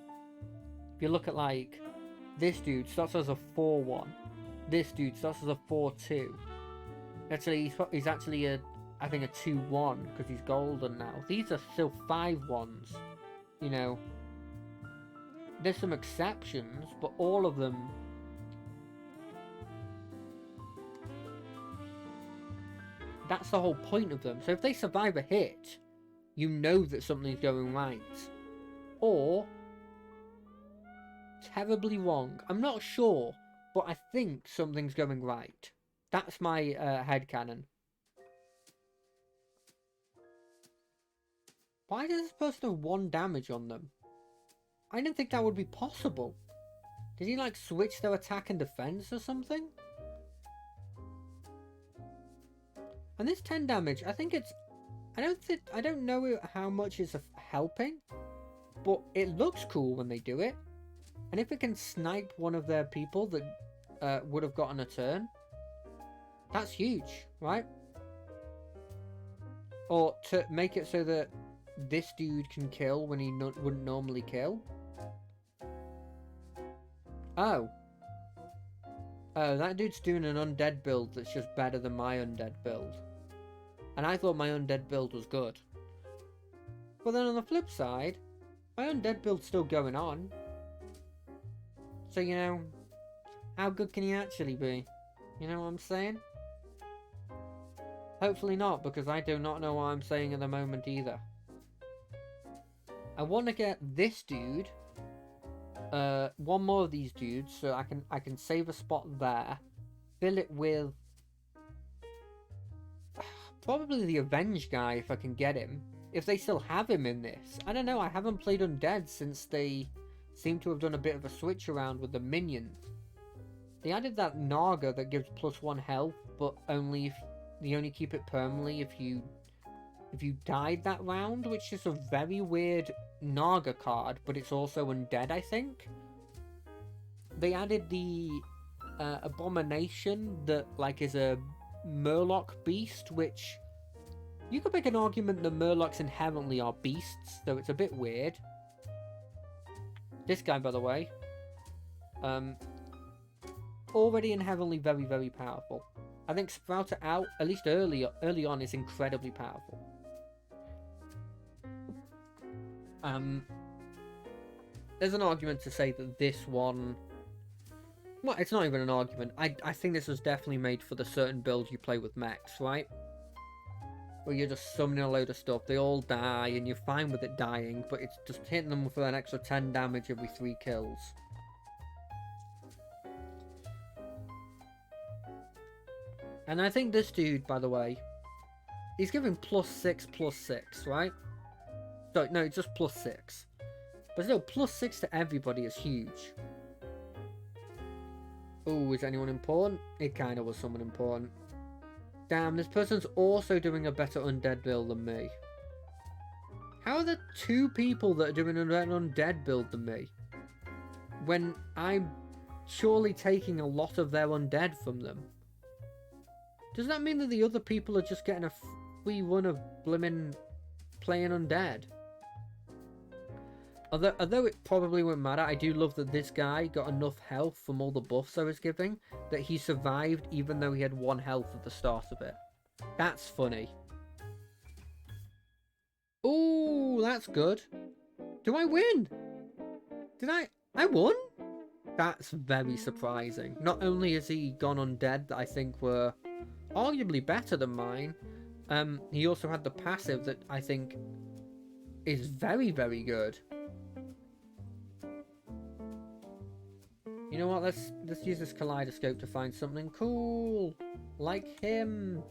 S1: if you look at, like, this dude starts as a 4-1. This dude starts as a 4-2. Actually, he's actually I think a 2-1 because he's golden now. These are still 5-1s. There's some exceptions, but all of them. That's the whole point of them. So if they survive a hit, you know that something's going right. Or terribly wrong. I'm not sure, but I think something's going right. That's my headcanon. Why does this person have 1 damage on them? I didn't think that would be possible. Did he, like, switch their attack and defense or something? And this 10 damage, I think it's... I don't know how much it's helping, but it looks cool when they do it. And if it can snipe one of their people that would have gotten a turn, that's huge, right? Or to make it so that this dude can kill when he wouldn't normally kill. Oh, that dude's doing an undead build that's just better than my undead build. And I thought my undead build was good. But then on the flip side, my undead build's still going on. So, how good can he actually be? You know what I'm saying? Hopefully not, because I do not know what I'm saying at the moment either. I want to get this dude, one more of these dudes, so I can save a spot there, fill it with Probably the Avenge guy if I can get him. If they still have him in this. I don't know, I haven't played Undead since they seem to have done a bit of a switch around with the minions. They added that Naga that gives +1 health, but only if you only keep it permanently if you died that round, which is a very weird Naga card, but it's also undead, I think. They added the Abomination that like is a Murloc beast, which you could make an argument that Murlocs inherently are beasts, though it's a bit weird. This guy, by the way, already inherently very, very powerful. I think Sprouter out, at least early on, is incredibly powerful. There's an argument to say that this one... Well, it's not even an argument. I think this was definitely made for the certain build you play with mechs, right? Where you're just summoning a load of stuff, they all die, and you're fine with it dying, but it's just hitting them for an extra 10 damage every 3 kills. And I think this dude, by the way, he's giving +6/+6, right? So, no, just +6. But still, +6 to everybody is huge. Ooh, is anyone important? It kind of was someone important. Damn, this person's also doing a better undead build than me. How are there 2 people that are doing an undead build than me? When I'm surely taking a lot of their undead from them. Does that mean that the other people are just getting a free run of blimmin' playing undead? Although it probably won't matter, I do love that this guy got enough health from all the buffs I was giving that he survived even though he had 1 health at the start of it. That's funny. Ooh, that's good. Do I win? Did I won? That's very surprising. Not only has he gone undead that I think were arguably better than mine, he also had the passive that I think is very, very good. You know what, let's use this kaleidoscope to find something cool. Like him.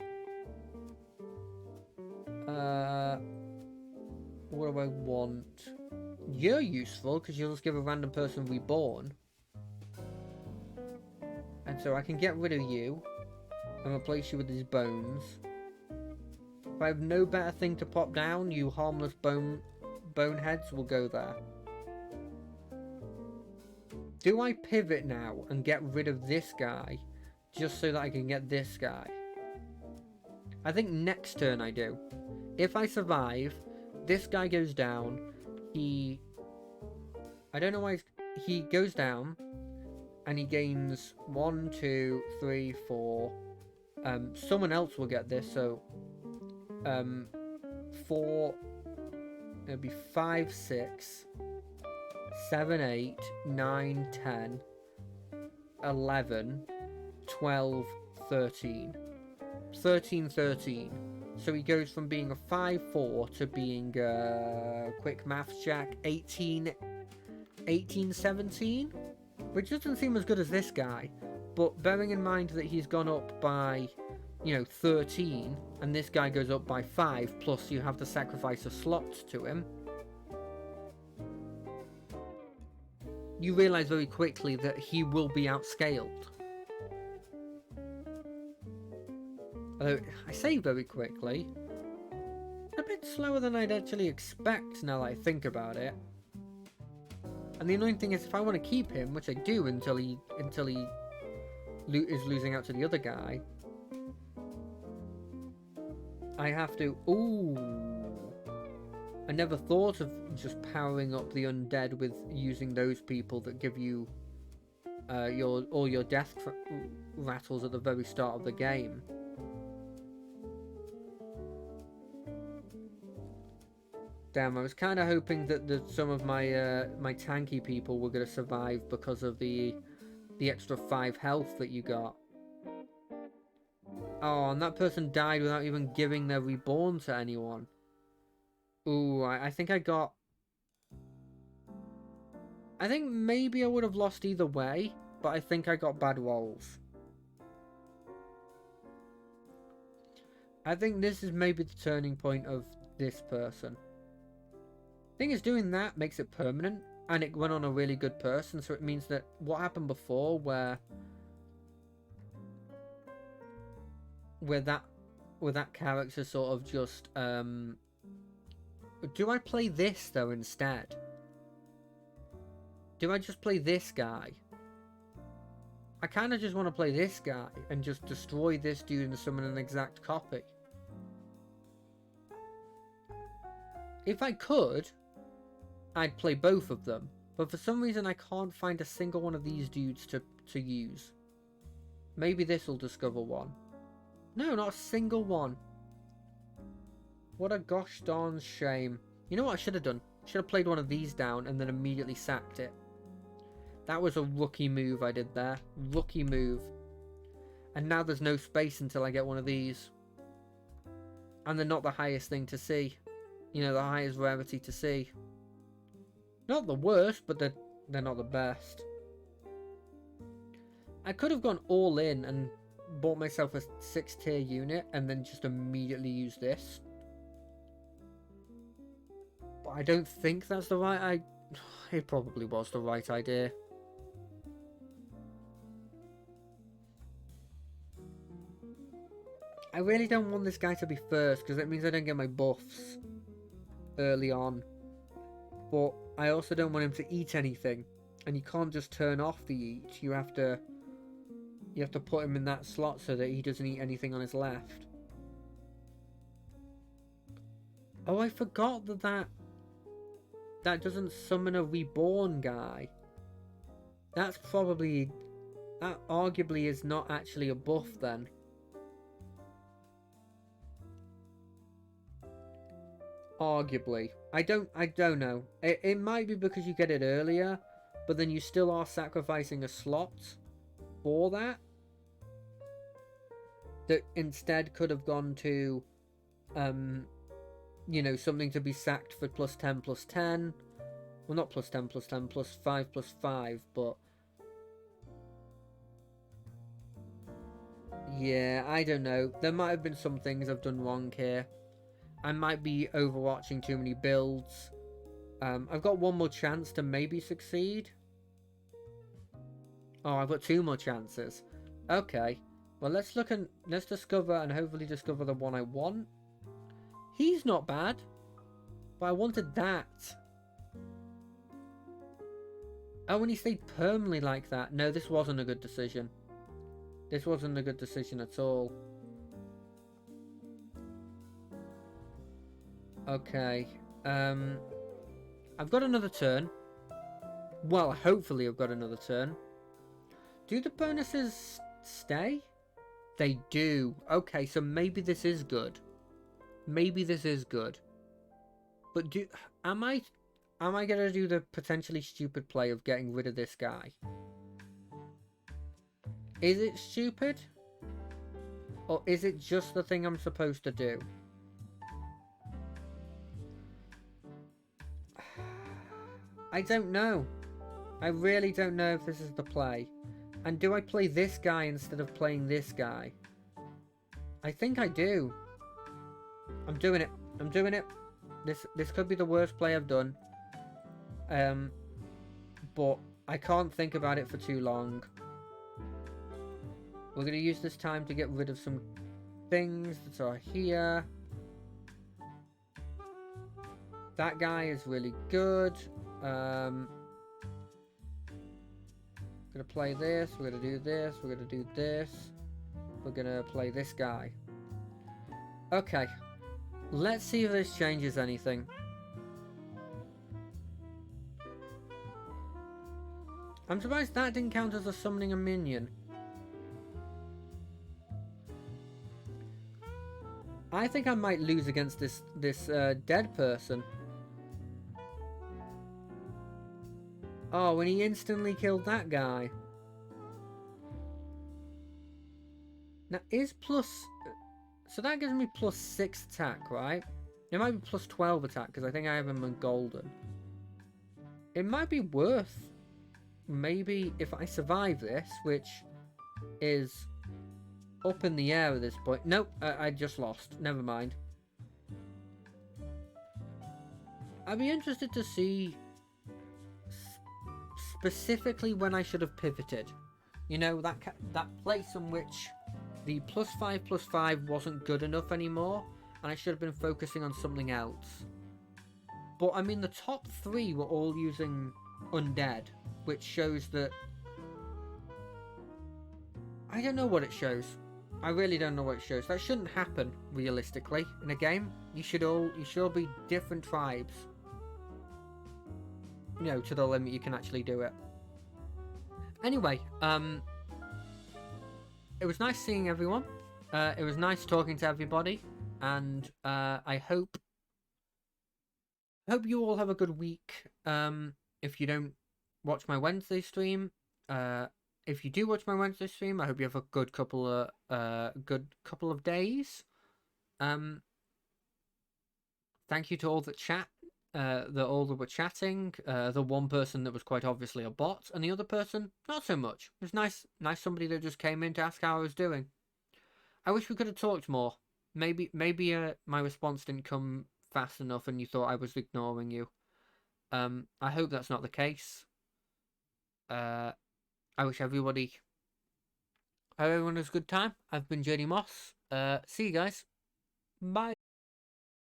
S1: What do I want? You're useful, because you'll just give a random person reborn. And so I can get rid of you and replace you with these bones. If I have no better thing to pop down, you harmless boneheads will go there. Do I pivot now and get rid of this guy just so that I can get this guy? I think next turn I do. If I survive, this guy goes down. I don't know why he goes down and he gains 1, 2, 3, 4. Someone else will get this, so 4, it'll be 5, 6, 7, 8, 9, 10, 11, 12, 13. 13, 13. So he goes from being a 5-4 to being, quick maths check, 18, 17? Which doesn't seem as good as this guy. But bearing in mind that he's gone up by, 13, and this guy goes up by 5, plus you have to sacrifice a slot to him, you realise very quickly that he will be outscaled. Although, I say very quickly, a bit slower than I'd actually expect now that I think about it. And the annoying thing is, if I want to keep him, which I do until he is losing out to the other guy, I have to... Ooh! I never thought of just powering up the undead with using those people that give you all your death rattles at the very start of the game. Damn, I was kind of hoping that some of my my tanky people were going to survive because of the extra 5 health that you got. Oh, and that person died without even giving their reborn to anyone. Ooh, I think I got... I think maybe I would have lost either way, but I think I got bad rolls. I think this is maybe the turning point of this person. Thing is, doing that makes it permanent, and it went on a really good person, so it means that what happened before, where that character sort of just do I play this though instead? Do I just play this guy? I kind of just want to play this guy and just destroy this dude and summon an exact copy. If I could, I'd play both of them, but for some reason I can't find a single one of these dudes to use. Maybe this will discover one. No, not a single one. What a gosh darn shame. You know what I should have done? I should have played one of these down and then immediately sacked it. That was a rookie move I did there. Rookie move. And now there's no space until I get one of these. And they're not the highest thing to see. You know, the highest rarity to see. Not the worst, but they're not the best. I could have gone all in and bought myself a 6-tier unit and then just immediately use this. But I don't think that's the right it probably was the right idea. I really don't want this guy to be first, because that means I don't get my buffs early on. But I also don't want him to eat anything. And you can't just turn off the eat. You have to put him in that slot so that he doesn't eat anything on his left. Oh, I forgot that doesn't summon a reborn guy. That arguably is not actually a buff then. Arguably. I don't know. It might be because you get it earlier, but then you still are sacrificing a slot for that. That instead could have gone to, you know, something to be sacked for +10/+10. Well, not +10/+10, +5/+5, but... yeah, I don't know. There might have been some things I've done wrong here. I might be overwatching too many builds. I've got one more chance to maybe succeed. Oh, I've got 2 more chances. Okay. Well, let's discover and hopefully discover the one I want. He's not bad. But I wanted that. Oh, and he stayed permanently like that. No, this wasn't a good decision. This wasn't a good decision at all. Okay, I've got another turn. Well, hopefully I've got another turn. Do the bonuses stay? They do. Okay, so maybe this is good. Maybe this is good. But am I gonna do the potentially stupid play of getting rid of this guy? Is it stupid? Or is it just the thing I'm supposed to do? I don't know. I really don't know if this is the play. And do I play this guy instead of playing this guy? I think I do. I'm doing it. I'm doing it. This could be the worst play I've done. But I can't think about it for too long. We're going to use this time to get rid of some things that are here. That guy is really good. We're gonna play this, we're gonna do this, we're gonna do this. We're gonna play this guy. Okay. Let's see if this changes anything. I'm surprised that didn't count as a summoning a minion. I think I might lose against this dead person. Oh, and he instantly killed that guy. Now, is plus... so that gives me +6 attack, right? It might be +12 attack, because I think I have him in golden. It might be worth... maybe if I survive this, which is up in the air at this point. Nope, I just lost. Never mind. I'd be interested to see specifically when I should have pivoted. You know, that place in which the +5/+5 wasn't good enough anymore, and I should have been focusing on something else. But I mean, the top 3 were all using undead, which shows that I don't know what it shows. I really don't know what it shows. That shouldn't happen realistically in a game. You should all be different tribes. You know, to the limit you can actually do it. Anyway, it was nice seeing everyone. It was nice talking to everybody, and I hope you all have a good week. If you don't watch my Wednesday stream, if you do watch my Wednesday stream, I hope you have a good couple of days. Thank you to all that chat. All that were chatting. The one person that was quite obviously a bot, and the other person not so much. It was nice somebody that just came in to ask how I was doing. I wish we could have talked more. Maybe my response didn't come fast enough, and you thought I was ignoring you. I hope that's not the case. I wish everyone has a good time. I've been JD Moss. See you guys. Bye.